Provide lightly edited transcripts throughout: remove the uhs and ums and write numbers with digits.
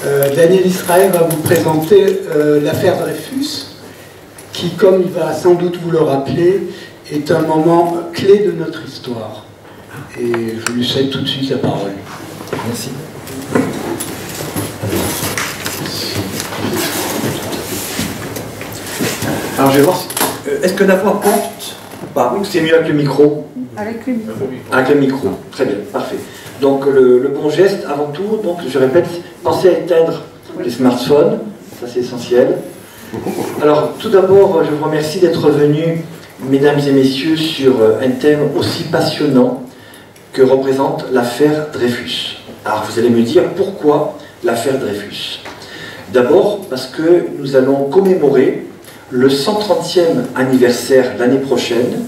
Daniel Israël va vous présenter l'affaire Dreyfus, qui, comme il va sans doute vous le rappeler, est un moment clé de notre histoire. Et je lui cède tout de suite la parole. Merci. Alors je vais voir, est-ce que la voix porte ou pas? C'est mieux avec le micro? Avec le micro. Avec le micro, très bien, parfait. Donc le bon geste, avant tout, donc je répète, pensez à éteindre les smartphones, ça c'est essentiel. Alors tout d'abord, je vous remercie d'être venus, mesdames et messieurs, sur un thème aussi passionnant que représente l'affaire Dreyfus. Alors vous allez me dire pourquoi l'affaire Dreyfus. D'abord parce que nous allons commémorer le 130e anniversaire l'année prochaine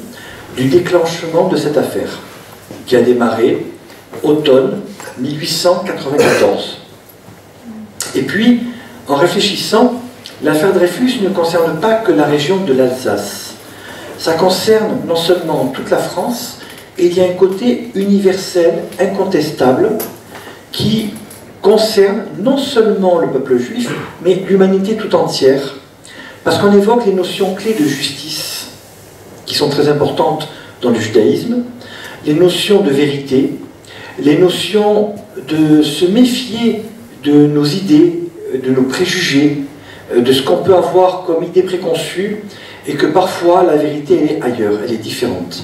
du déclenchement de cette affaire, qui a démarré automne 1894. Et puis, en réfléchissant, l'affaire Dreyfus ne concerne pas que la région de l'Alsace. Ça concerne non seulement toute la France, et il y a un côté universel, incontestable, qui concerne non seulement le peuple juif, mais l'humanité tout entière, parce qu'on évoque les notions clés de justice, qui sont très importantes dans le judaïsme, les notions de vérité, les notions de se méfier de nos idées, de nos préjugés, de ce qu'on peut avoir comme idée préconçue, et que parfois la vérité elle est ailleurs, elle est différente.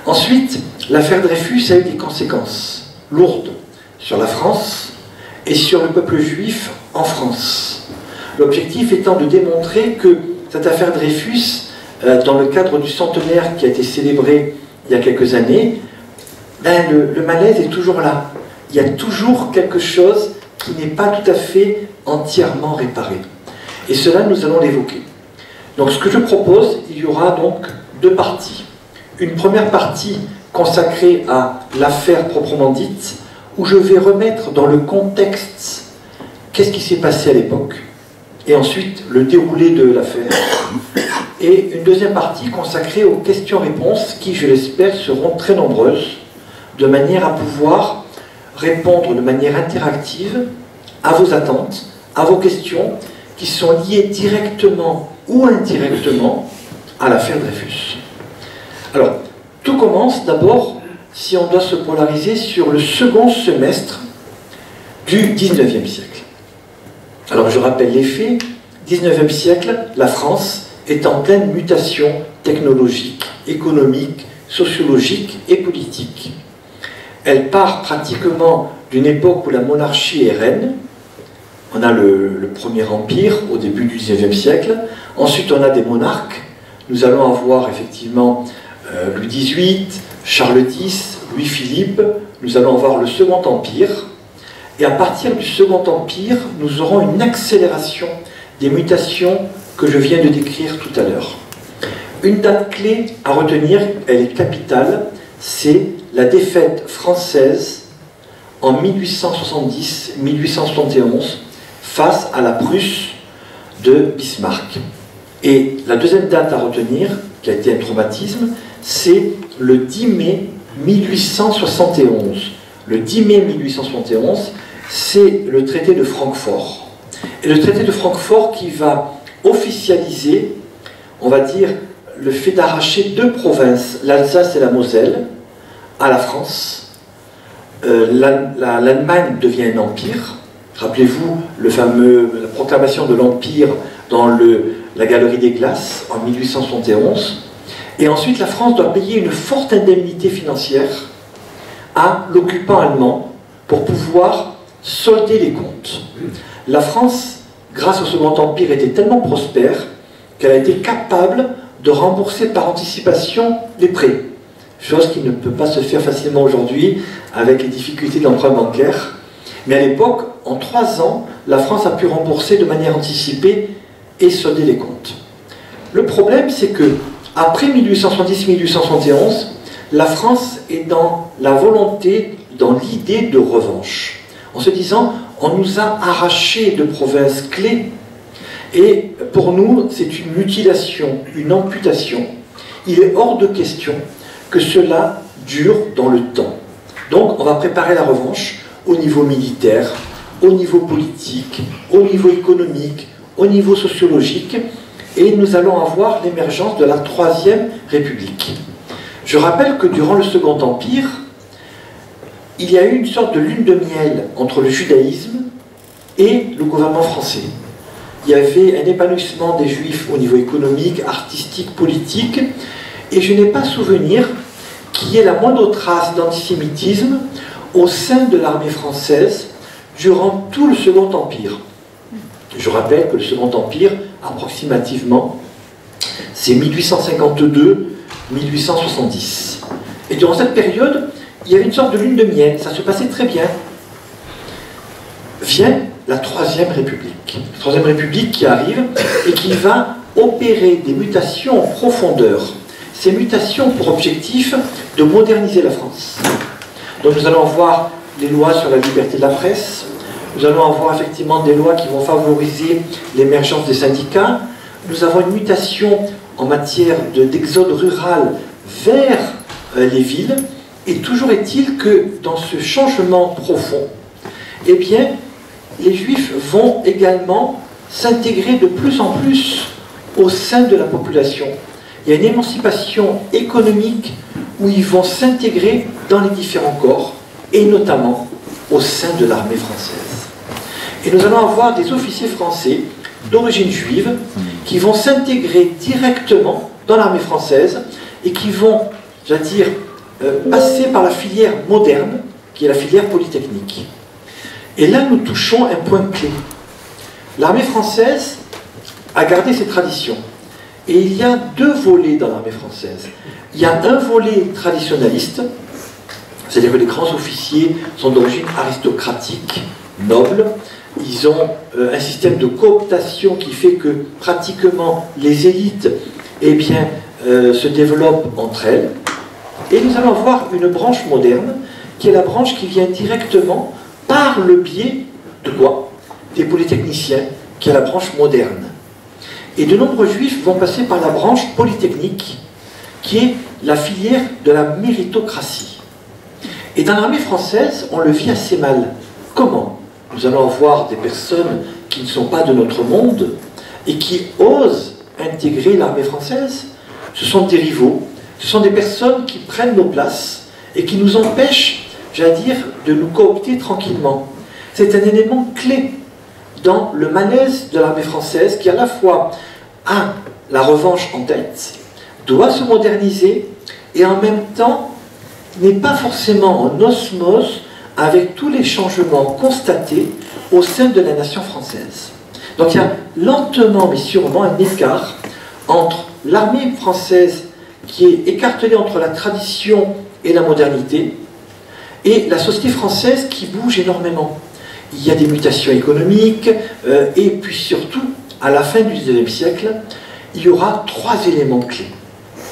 Ensuite, l'affaire Dreyfus a eu des conséquences lourdes sur la France et sur le peuple juif en France. L'objectif étant de démontrer que cette affaire Dreyfus, dans le cadre du centenaire qui a été célébré il y a quelques années, le malaise est toujours là. Il y a toujours quelque chose qui n'est pas tout à fait entièrement réparé. Et cela, nous allons l'évoquer. Donc ce que je propose, il y aura donc deux parties. Une première partie consacrée à l'affaire proprement dite, où je vais remettre dans le contexte qu'est-ce qui s'est passé à l'époque, et ensuite le déroulé de l'affaire. Et une deuxième partie consacrée aux questions-réponses qui, je l'espère, seront très nombreuses, de manière à pouvoir répondre de manière interactive à vos attentes, à vos questions, qui sont liées directement ou indirectement à l'affaire Dreyfus. Alors, tout commence d'abord, si on doit se polariser, sur le second semestre du XIXe siècle. Alors, je rappelle les faits. XIXe siècle, la France est en pleine mutation technologique, économique, sociologique et politique. Elle part pratiquement d'une époque où la monarchie est reine. On a le premier empire au début du XIXe siècle. Ensuite, on a des monarques. Nous allons avoir effectivement Louis XVIII, Charles X, Louis-Philippe. Nous allons avoir le Second Empire. Et à partir du Second Empire, nous aurons une accélération des mutations que je viens de décrire tout à l'heure. Une date clé à retenir, elle est capitale, c'est la défaite française en 1870-1871 face à la Prusse de Bismarck. Et la deuxième date à retenir, qui a été un traumatisme, c'est le 10 mai 1871. Le 10 mai 1871, c'est le traité de Francfort. Et le traité de Francfort qui va officialiser, on va dire, le fait d'arracher deux provinces, l'Alsace et la Moselle, à la France. L'Allemagne devient un empire. Rappelez-vous la proclamation de l'Empire dans la Galerie des Glaces en 1871. Et ensuite, la France doit payer une forte indemnité financière à l'occupant allemand pour pouvoir solder les comptes. La France, grâce au Second Empire, était tellement prospère qu'elle a été capable de rembourser par anticipation les prêts. Chose qui ne peut pas se faire facilement aujourd'hui avec les difficultés de l'emprunt bancaire. Mais à l'époque, en 3 ans, la France a pu rembourser de manière anticipée et solder les comptes. Le problème, c'est que après 1870-1871, la France est dans la volonté, dans l'idée de revanche. En se disant, on nous a arraché de provinces clés, et pour nous, c'est une mutilation, une amputation. Il est hors de question que cela dure dans le temps. Donc, on va préparer la revanche au niveau militaire, au niveau politique, au niveau économique, au niveau sociologique, et nous allons avoir l'émergence de la Troisième République. Je rappelle que durant le Second Empire, il y a eu une sorte de lune de miel entre le judaïsme et le gouvernement français. Il y avait un épanouissement des Juifs au niveau économique, artistique, politique, et je n'ai pas souvenir qu'il y ait la moindre trace d'antisémitisme au sein de l'armée française durant tout le Second Empire. Je rappelle que le Second Empire, approximativement, c'est 1852-1870. Et durant cette période, il y avait une sorte de lune de miel, ça se passait très bien. Vient la Troisième République. La Troisième République qui arrive et qui va opérer des mutations en profondeur. Ces mutations ont pour objectif de moderniser la France. Donc nous allons avoir des lois sur la liberté de la presse, nous allons avoir effectivement des lois qui vont favoriser l'émergence des syndicats, nous avons une mutation en matière d'exode rural vers les villes, et toujours est-il que dans ce changement profond, eh bien, les Juifs vont également s'intégrer de plus en plus au sein de la population. Il y a une émancipation économique où ils vont s'intégrer dans les différents corps, et notamment au sein de l'armée française. Et nous allons avoir des officiers français d'origine juive qui vont s'intégrer directement dans l'armée française et qui vont, j'allais dire, passer par la filière moderne, qui est la filière polytechnique. Et là, nous touchons un point clé. L'armée française a gardé ses traditions. Et il y a deux volets dans l'armée française. Il y a un volet traditionnaliste, c'est-à-dire que les grands officiers sont d'origine aristocratique, noble. Ils ont un système de cooptation qui fait que pratiquement les élites eh bien, se développent entre elles. Et nous allons voir une branche moderne, qui est la branche qui vient directement par le biais de quoi? Des polytechniciens, qui est la branche moderne. Et de nombreux juifs vont passer par la branche polytechnique, qui est la filière de la méritocratie. Et dans l'armée française, on le vit assez mal. Comment? Nous allons avoir des personnes qui ne sont pas de notre monde et qui osent intégrer l'armée française. Ce sont des rivaux, ce sont des personnes qui prennent nos places et qui nous empêchent, j'allais dire, de nous coopter tranquillement. C'est un élément clé dans le malaise de l'armée française qui à la fois a la revanche en tête, doit se moderniser et en même temps n'est pas forcément en osmose avec tous les changements constatés au sein de la nation française. Donc il y a lentement mais sûrement un écart entre l'armée française qui est écartelée entre la tradition et la modernité et la société française qui bouge énormément. Il y a des mutations économiques et puis surtout, à la fin du XIXe siècle, il y aura trois éléments clés.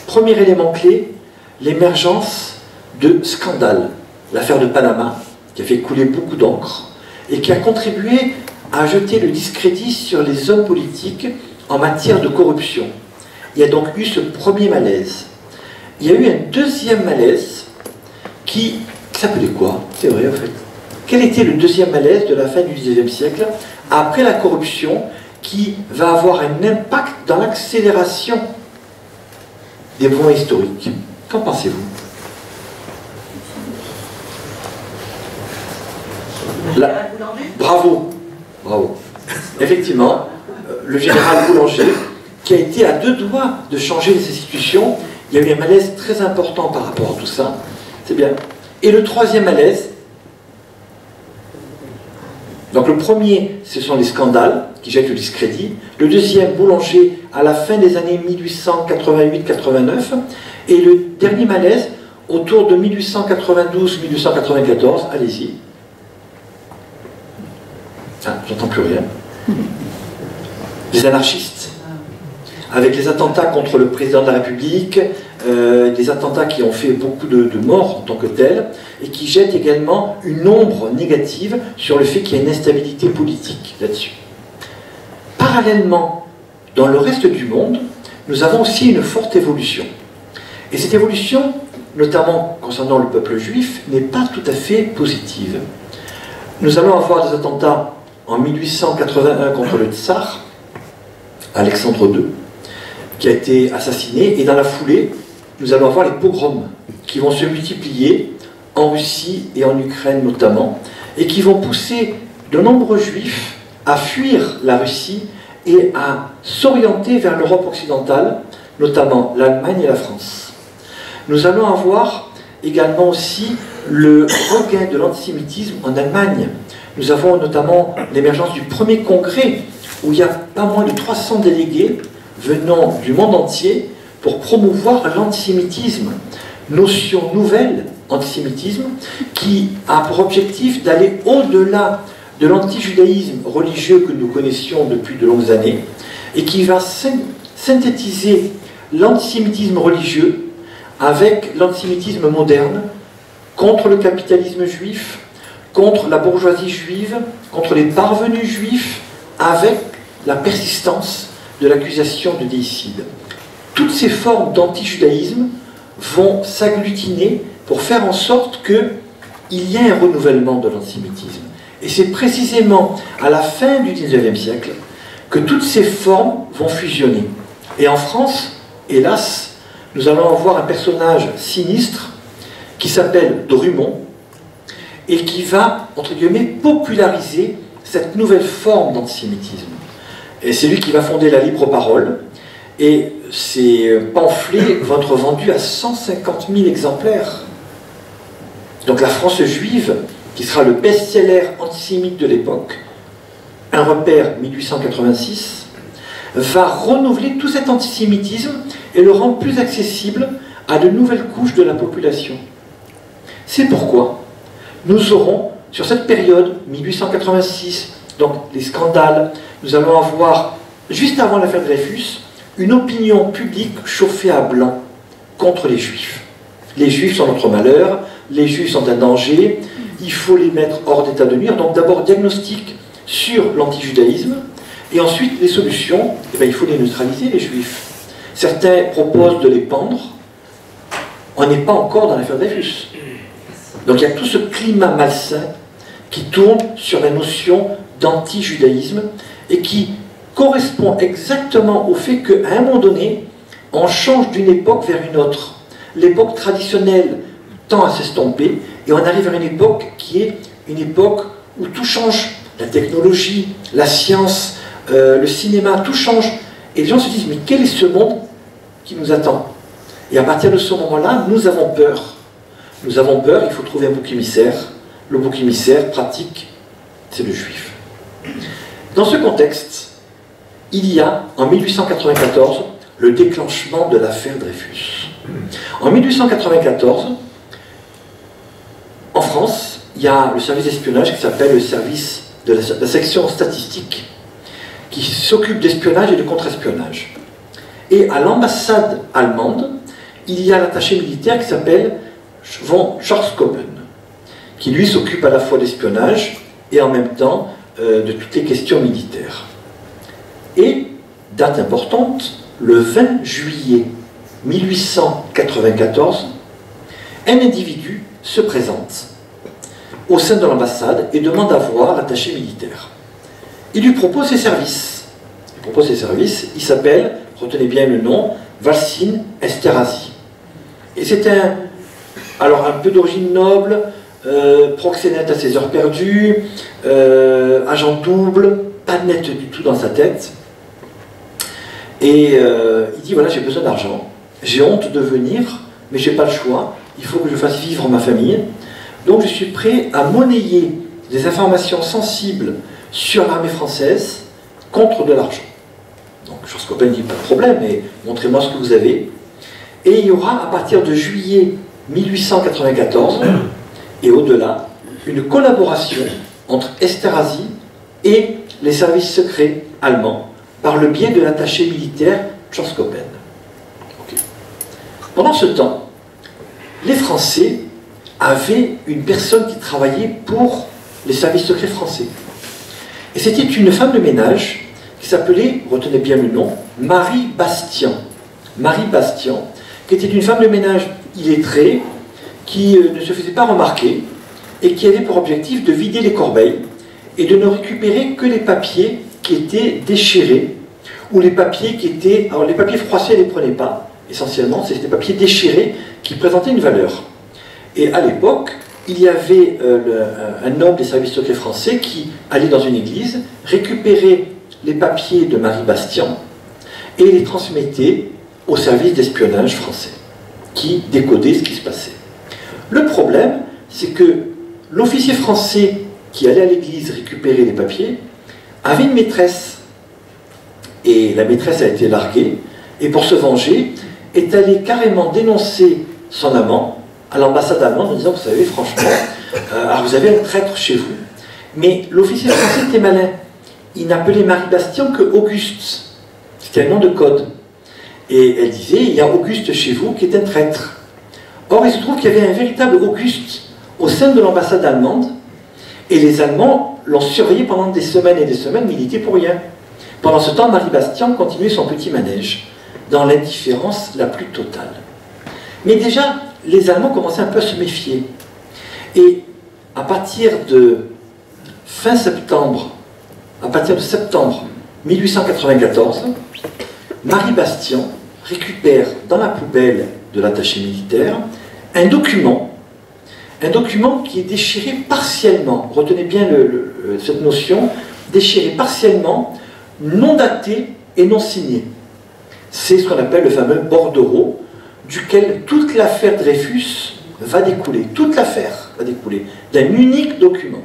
Premier élément clé, l'émergence de scandales. L'affaire de Panama, qui a fait couler beaucoup d'encre et qui a contribué à jeter le discrédit sur les hommes politiques en matière de corruption. Il y a donc eu ce premier malaise. Il y a eu un deuxième malaise qui s'appelait quoi? C'est vrai en fait. Quel était le deuxième malaise de la fin du XIXe siècle après la corruption qui va avoir un impact dans l'accélération des mouvements historiques? Qu'en pensez-vous? Bravo, bravo. Effectivement, le général Boulanger, qui a été à deux doigts de changer les institutions, il y a eu un malaise très important par rapport à tout ça. C'est bien. Et le troisième malaise, donc le premier, ce sont les scandales qui jettent le discrédit. Le deuxième, Boulanger, à la fin des années 1888-89. Et le dernier malaise, autour de 1892-1894. Allez-y. Ah, j'entends plus rien. Les anarchistes. Avec les attentats contre le président de la République, des attentats qui ont fait beaucoup de morts en tant que tels, et qui jettent également une ombre négative sur le fait qu'il y a une instabilité politique là-dessus. Parallèlement, dans le reste du monde, nous avons aussi une forte évolution. Et cette évolution, notamment concernant le peuple juif, n'est pas tout à fait positive. Nous allons avoir des attentats en 1881 contre le tsar, Alexandre II, qui a été assassiné, et dans la foulée, nous allons avoir les pogroms qui vont se multiplier en Russie et en Ukraine notamment, et qui vont pousser de nombreux juifs à fuir la Russie et à s'orienter vers l'Europe occidentale, notamment l'Allemagne et la France. Nous allons avoir également aussi le regain de l'antisémitisme en Allemagne. Nous avons notamment l'émergence du premier congrès où il y a pas moins de 300 délégués venant du monde entier pour promouvoir l'antisémitisme, notion nouvelle, antisémitisme, qui a pour objectif d'aller au-delà de l'antijudaïsme religieux que nous connaissions depuis de longues années et qui va synthétiser l'antisémitisme religieux avec l'antisémitisme moderne contre le capitalisme juif, contre la bourgeoisie juive, contre les parvenus juifs, avec la persistance de l'accusation de déicide. Toutes ces formes d'antijudaïsme vont s'agglutiner pour faire en sorte qu'il y ait un renouvellement de l'antisémitisme. Et c'est précisément à la fin du XIXe siècle que toutes ces formes vont fusionner. Et en France, hélas, nous allons avoir un personnage sinistre qui s'appelle Drummond et qui va, entre guillemets, populariser cette nouvelle forme d'antisémitisme. Et c'est lui qui va fonder la Libre Parole, et ces pamphlets vont être vendus à 150 000 exemplaires. Donc la France juive, qui sera le best-seller antisémite de l'époque, un repère 1886, va renouveler tout cet antisémitisme et le rendre plus accessible à de nouvelles couches de la population. C'est pourquoi nous aurons, sur cette période, 1886, donc les scandales, nous allons avoir, juste avant l'affaire Dreyfus, une opinion publique chauffée à blanc contre les Juifs. Les Juifs sont notre malheur, les Juifs sont un danger, il faut les mettre hors d'état de nuire. Donc d'abord diagnostic sur l'antijudaïsme, et ensuite les solutions, eh bien, il faut les neutraliser, les Juifs. Certains proposent de les pendre, on n'est pas encore dans l'affaire Dreyfus. Donc il y a tout ce climat malsain qui tourne sur la notion d'antijudaïsme et qui correspond exactement au fait qu'à un moment donné, on change d'une époque vers une autre. L'époque traditionnelle tend à s'estomper et on arrive vers une époque qui est une époque où tout change. La technologie, la science, le cinéma, tout change. Et les gens se disent, mais quel est ce monde qui nous attend? Et à partir de ce moment-là, nous avons peur. Nous avons peur, il faut trouver un bouc émissaire. Le bouc émissaire pratique, c'est le juif. Dans ce contexte, il y a, en 1894, le déclenchement de l'affaire Dreyfus. En 1894, en France, il y a le service d'espionnage qui s'appelle le service de la section statistique, qui s'occupe d'espionnage et de contre-espionnage. Et à l'ambassade allemande, il y a l'attaché militaire qui s'appelle von Schorskoppen, qui lui s'occupe à la fois d'espionnage et en même temps de toutes les questions militaires. Et, date importante, le 20 juillet 1894, un individu se présente au sein de l'ambassade et demande à voir l'attaché militaire. Il lui propose ses services. Il s'appelle, retenez bien le nom, Valsin Esterhazy. Et c'est un peu d'origine noble, proxénète à ses heures perdues, agent double, pas net du tout dans sa tête. Et il dit, voilà, j'ai besoin d'argent, j'ai honte de venir, mais j'ai pas le choix, il faut que je fasse vivre ma famille, donc je suis prêt à monnayer des informations sensibles sur l'armée française contre de l'argent. Donc Schorskoppen dit, pas de problème, mais montrez-moi ce que vous avez. Et il y aura, à partir de juillet 1894, et au-delà, une collaboration entre Esterhazy et les services secrets allemands, par le biais de l'attaché militaire Schorskoppen. Okay. Pendant ce temps, les Français avaient une personne qui travaillait pour les services secrets français. Et c'était une femme de ménage qui s'appelait, retenez bien le nom, Marie Bastian. Marie Bastian, qui était une femme de ménage illettrée, qui ne se faisait pas remarquer, et qui avait pour objectif de vider les corbeilles et de ne récupérer que les papiers qui étaient déchirés, ou les papiers qui étaient... Alors les papiers froissés, ils ne les prenaient pas, essentiellement, c'était des papiers déchirés qui présentaient une valeur. Et à l'époque, il y avait un homme des services secrets français qui allait dans une église, récupérait les papiers de Marie Bastian et les transmettait au service d'espionnage français, qui décodait ce qui se passait. Le problème, c'est que l'officier français qui allait à l'église récupérer les papiers avait une maîtresse. Et la maîtresse a été larguée, et pour se venger, est allée carrément dénoncer son amant à l'ambassade allemande en disant, vous savez, franchement, alors vous avez un traître chez vous. Mais l'officier français était malin. Il n'appelait Marie Bastian que Auguste. C'était un nom de code. Et elle disait, il y a Auguste chez vous qui est un traître. Or, il se trouve qu'il y avait un véritable Auguste au sein de l'ambassade allemande, et les Allemands l'ont surveillé pendant des semaines et des semaines, mais il était pour rien. Pendant ce temps, Marie Bastian continuait son petit manège, dans l'indifférence la plus totale. Mais déjà, les Allemands commençaient un peu à se méfier. Et à partir de fin septembre, à partir de septembre 1894, Marie Bastian récupère dans la poubelle de l'attaché militaire un document qui est déchiré partiellement. Retenez bien cette notion, déchiré partiellement, non daté et non signé. C'est ce qu'on appelle le fameux bordereau, duquel toute l'affaire Dreyfus va découler. Toute l'affaire va découler d'un unique document.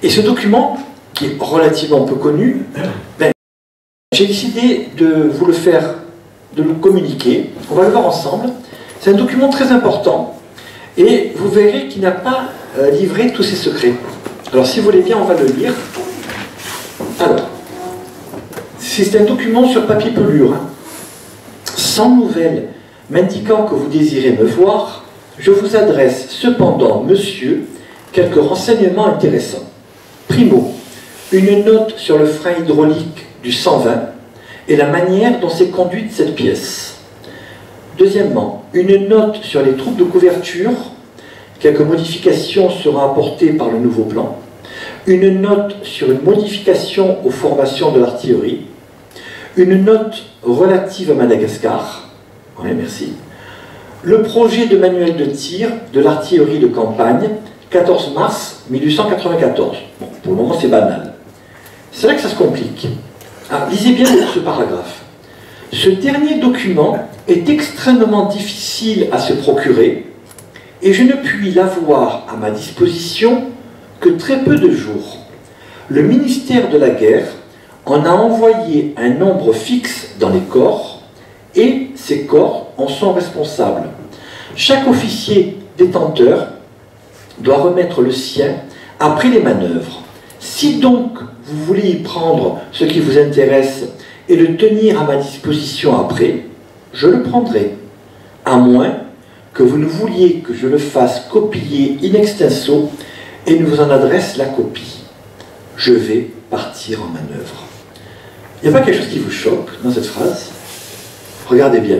Et ce document, qui est relativement peu connu, j'ai décidé de vous le faire, de le communiquer. On va le voir ensemble. C'est un document très important, et vous verrez qu'il n'a pas livré tous ses secrets. Alors, si vous voulez bien, on va le lire. Alors, c'est un document sur papier pelure. Sans nouvelles m'indiquant que vous désirez me voir, je vous adresse cependant, monsieur, quelques renseignements intéressants. Primo, une note sur le frein hydraulique du 120 et la manière dont s'est conduite cette pièce. Deuxièmement, une note sur les troupes de couverture, quelques modifications seront apportées par le nouveau plan. Une note sur une modification aux formations de l'artillerie. Une note relative à Madagascar. Oui, merci. Le projet de manuel de tir de l'artillerie de campagne, 14 mars 1894. Bon, pour le moment, c'est banal. C'est là que ça se complique. Ah, lisez bien ce paragraphe. Ce dernier document est extrêmement difficile à se procurer et je ne puis l'avoir à ma disposition que très peu de jours. Le ministère de la Guerre en a envoyé un nombre fixe dans les corps et ces corps en sont responsables. Chaque officier détenteur doit remettre le sien après les manœuvres. Si donc vous voulez y prendre ce qui vous intéresse et le tenir à ma disposition après, je le prendrai, à moins que vous ne vouliez que je le fasse copier in extenso et ne vous en adresse la copie. Je vais partir en manœuvre. Il n'y a pas quelque chose qui vous choque dans cette phrase? Regardez bien.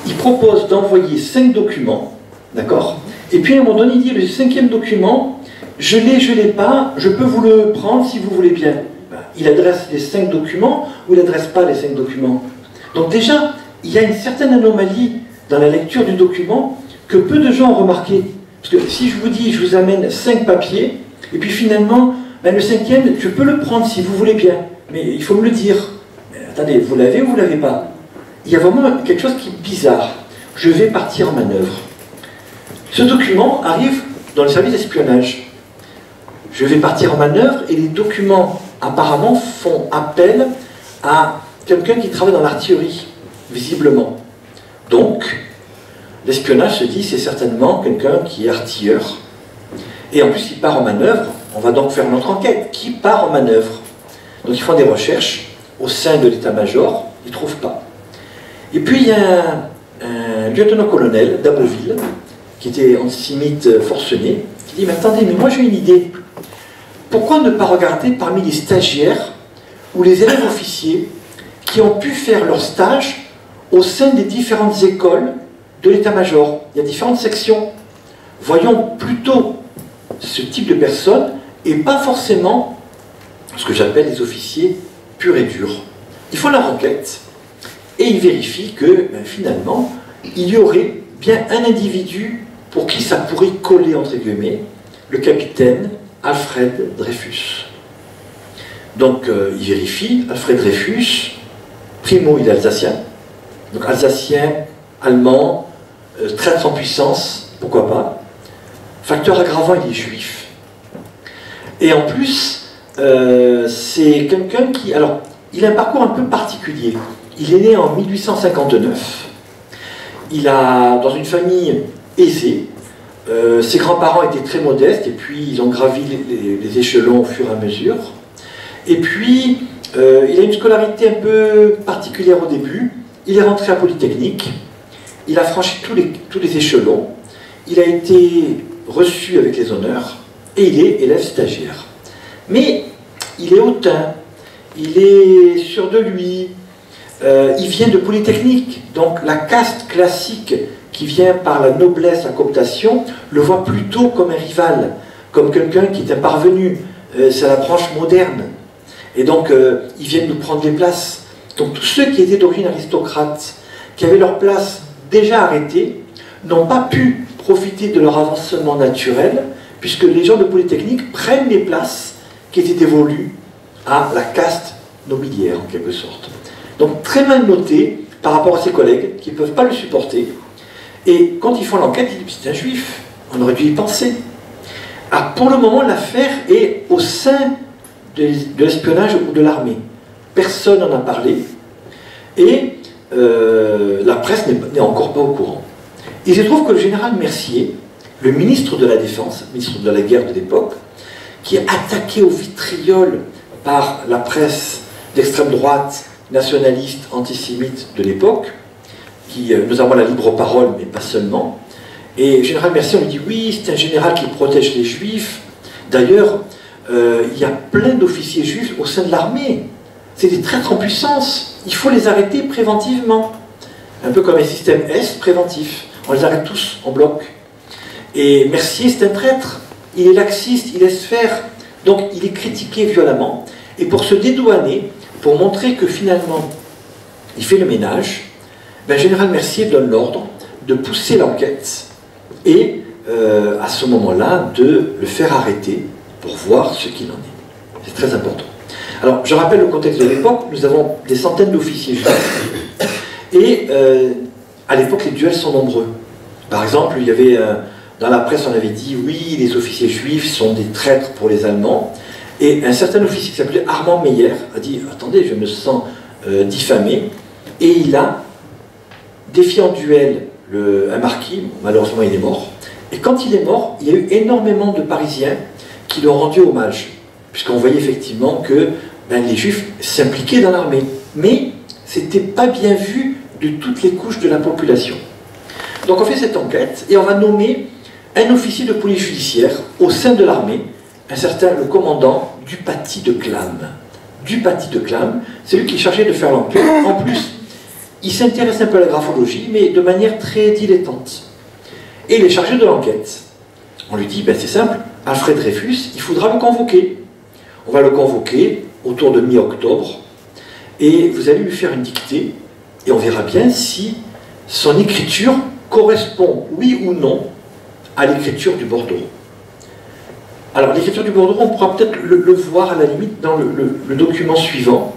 Il propose d'envoyer 5 documents, d'accord? Et puis à un moment donné, il dit, le 5e document, je l'ai pas, je peux vous le prendre si vous voulez bien. Il adresse les 5 documents ou il n'adresse pas les 5 documents? Donc déjà, il y a une certaine anomalie dans la lecture du document que peu de gens ont remarqué. Parce que si je vous dis, je vous amène 5 papiers, et puis finalement, le 5e, je peux le prendre si vous voulez bien, mais il faut me le dire. Mais attendez, vous l'avez ou vous ne l'avez pas? Il y a vraiment quelque chose qui est bizarre. Je vais partir en manœuvre. Ce document arrive dans le service d'espionnage. Je vais partir en manœuvre et les documents apparemment font appel à quelqu'un qui travaille dans l'artillerie, visiblement. Donc, l'espionnage se dit c'est certainement quelqu'un qui est artilleur. Et en plus, il part en manœuvre. On va donc faire notre enquête. Qui part en manœuvre? Donc, ils font des recherches au sein de l'état-major. Ils ne trouvent pas. Et puis, il y a un lieutenant-colonel d'Abbeville, qui était antisémite forcené, qui dit, mais attendez, mais moi j'ai une idée. Pourquoi ne pas regarder parmi les stagiaires ou les élèves officiers qui ont pu faire leur stage au sein des différentes écoles de l'état-major. Il y a différentes sections. Voyons plutôt ce type de personnes et pas forcément ce que j'appelle les officiers purs et durs. Ils font leur enquête et ils vérifient que finalement, il y aurait bien un individu pour qui ça pourrait coller, entre guillemets, le capitaine Alfred Dreyfus. Donc il vérifie, Alfred Dreyfus, primo il est alsacien, donc alsacien, allemand, traître en puissance, pourquoi pas. Facteur aggravant, il est juif. Et en plus, c'est quelqu'un qui... Alors, il a un parcours un peu particulier. Il est né en 1859. Il a, dans une famille aisée, ses grands-parents étaient très modestes, et puis ils ont gravi les échelons au fur et à mesure. Et puis, il a une scolarité un peu particulière au début. Il est rentré à Polytechnique. Il a franchi tous les échelons. Il a été reçu avec les honneurs. Et il est élève stagiaire. Mais il est hautain. Il est sûr de lui. Il vient de Polytechnique. Donc la caste classique qui vient par la noblesse, la cooptation, le voit plutôt comme un rival, comme quelqu'un qui est un parvenu. C'est la branche moderne. Et donc, ils viennent nous prendre des places. Donc, tous ceux qui étaient d'origine aristocrate, qui avaient leur place déjà arrêtée, n'ont pas pu profiter de leur avancement naturel, puisque les gens de Polytechnique prennent les places qui étaient dévolues à la caste nobiliaire, en quelque sorte. Donc, très mal noté par rapport à ses collègues, qui ne peuvent pas le supporter. Et quand ils font l'enquête, ils disent « c'est un juif, on aurait dû y penser ». Ah, pour le moment, l'affaire est au sein de l'espionnage ou de l'armée. Personne n'en a parlé et la presse n'est encore pas au courant. Il se trouve que le général Mercier, le ministre de la Défense, ministre de la guerre de l'époque, qui est attaqué au vitriol par la presse d'extrême droite, nationaliste, antisémite de l'époque, qui nous avons la libre parole, mais pas seulement. Et le général Mercier, on lui dit oui, c'est un général qui protège les juifs. D'ailleurs, il y a plein d'officiers juifs au sein de l'armée. C'est des traîtres en puissance. Il faut les arrêter préventivement. Un peu comme un système S préventif. On les arrête tous en bloc. Et Mercier, c'est un traître. Il est laxiste, il laisse faire. Donc, il est critiqué violemment. Et pour se dédouaner, pour montrer que finalement, il fait le ménage, ben, général Mercier donne l'ordre de pousser l'enquête et, à ce moment-là, de le faire arrêter pour voir ce qu'il en est. C'est très important. Alors, je rappelle le contexte de l'époque, nous avons des centaines d'officiers juifs, et à l'époque, les duels sont nombreux. Par exemple, il y avait, dans la presse, on avait dit, oui, les officiers juifs sont des traîtres pour les Allemands, et un certain officier qui s'appelait Armand Meyer a dit, attendez, je me sens diffamé, et il a défié en duel un marquis, malheureusement il est mort, et quand il est mort, il y a eu énormément de Parisiens qui lui ont rendu hommage, puisqu'on voyait effectivement que les Juifs s'impliquaient dans l'armée. Mais ce n'était pas bien vu de toutes les couches de la population. Donc on fait cette enquête et on va nommer un officier de police judiciaire au sein de l'armée, un certain, le commandant Dupaty de Clam. Dupaty de Clam, c'est lui qui est chargé de faire l'enquête. En plus, il s'intéresse un peu à la graphologie, mais de manière très dilettante. Et il est chargé de l'enquête. On lui dit, ben c'est simple, Alfred Dreyfus, il faudra le convoquer. On va le convoquer autour de mi-octobre, et vous allez lui faire une dictée, et on verra bien si son écriture correspond, oui ou non, à l'écriture du bordereau. Alors, l'écriture du bordereau, on pourra peut-être le voir à la limite dans le document suivant.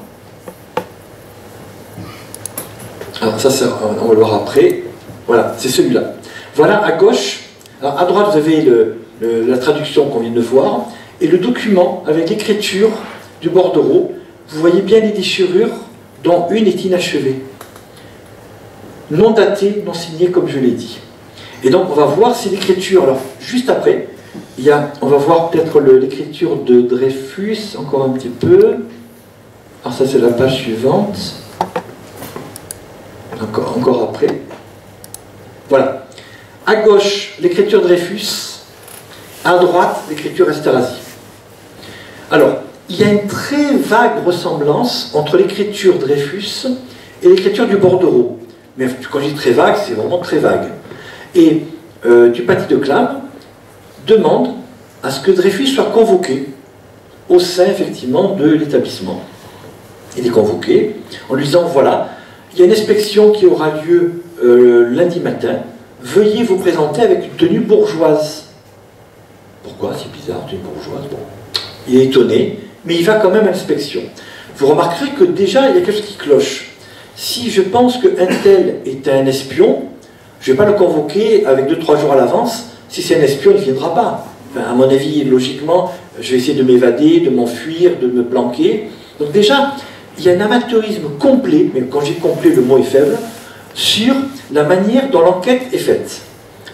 Alors, ça, on va le voir après. Voilà, c'est celui-là. Voilà, à gauche, alors à droite, vous avez la traduction qu'on vient de voir, et le document avec l'écriture du bordereau. Vous voyez bien les déchirures, dont une est inachevée. Non datée, non signée, comme je l'ai dit. Et donc, on va voir si l'écriture, alors, juste après, on va voir peut-être l'écriture de Dreyfus, encore un petit peu. Alors ça, c'est la page suivante. Encore après. Voilà. À gauche, l'écriture Dreyfus. À droite, l'écriture Esterhazy. Alors, il y a une très vague ressemblance entre l'écriture Dreyfus et l'écriture du bordereau. Mais quand je dis très vague, c'est vraiment très vague. Et Dupaty de Clam demande à ce que Dreyfus soit convoqué au sein, effectivement, de l'établissement. Il est convoqué en lui disant, voilà, il y a une inspection qui aura lieu lundi matin, veuillez vous présenter avec une tenue bourgeoise. Pourquoi? C'est bizarre, tenue bourgeoise. Bon. Il est étonné, mais il va quand même à l'inspection. Vous remarquerez que déjà, il y a quelque chose qui cloche. Si je pense qu'un tel est un espion, je ne vais pas le convoquer avec 2-3 jours à l'avance. Si c'est un espion, il ne viendra pas. Enfin, à mon avis, logiquement, je vais essayer de m'évader, de m'enfuir, de me planquer. Donc déjà, il y a un amateurisme complet, mais quand je dis complet, le mot est faible, sur la manière dont l'enquête est faite.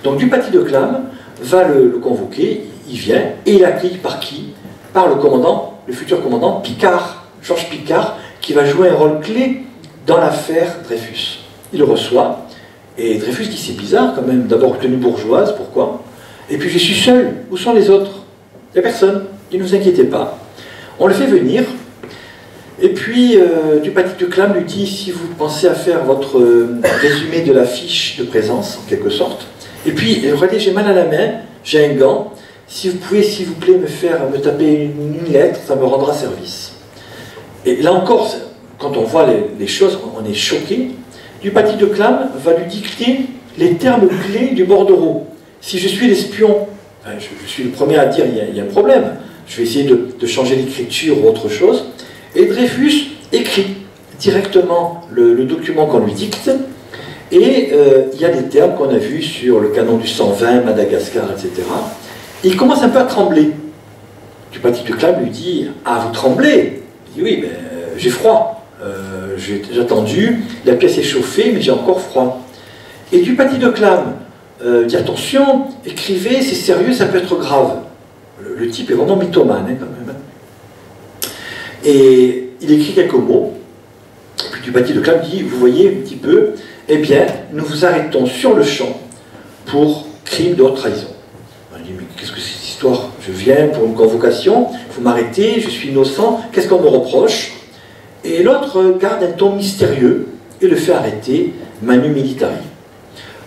Donc Dupaty de Clam va le convoquer, il vient, et il est accueilli par qui? Par le commandant, le futur commandant Picard, Georges Picard, qui va jouer un rôle clé dans l'affaire Dreyfus. Il le reçoit, et Dreyfus dit, c'est bizarre quand même, d'abord tenue bourgeoise, pourquoi? Et puis je suis seul, où sont les autres? Il n'y a personne, ne vous inquiétez pas. On le fait venir, et puis Dupaty de Clam lui dit, si vous pensez à faire votre résumé de la fiche de présence, en quelque sorte, et puis, regardez, j'ai mal à la main, j'ai un gant, si vous pouvez, s'il vous plaît, me taper une lettre, ça me rendra service. Et là encore, quand on voit les choses, on est choqué. Dupaty de Clam va lui dicter les termes clés du bordereau. Si je suis l'espion, enfin, je suis le premier à dire il y a un problème, je vais essayer de changer l'écriture ou autre chose. Et Dreyfus écrit directement le document qu'on lui dicte, et il y a des termes qu'on a vus sur le canon du 120, Madagascar, etc. Et il commence un peu à trembler. Dupaty de Clam lui dit, ah, vous tremblez? Il dit, oui, mais j'ai froid, j'ai attendu, la pièce est chauffée, mais j'ai encore froid. Et Dupaty de Clam dit, attention, écrivez, c'est sérieux, ça peut être grave. Le type est vraiment mythomane, hein, quand même. Et il écrit quelques mots, et puis Dupaty de Clam dit, vous voyez un petit peu, eh bien, nous vous arrêtons sur le champ pour crime de haute trahison. Il dit, mais qu'est-ce que c'est cette histoire? Je viens pour une convocation, il faut m'arrêter, je suis innocent, qu'est-ce qu'on me reproche? Et l'autre garde un ton mystérieux et le fait arrêter, manu militari.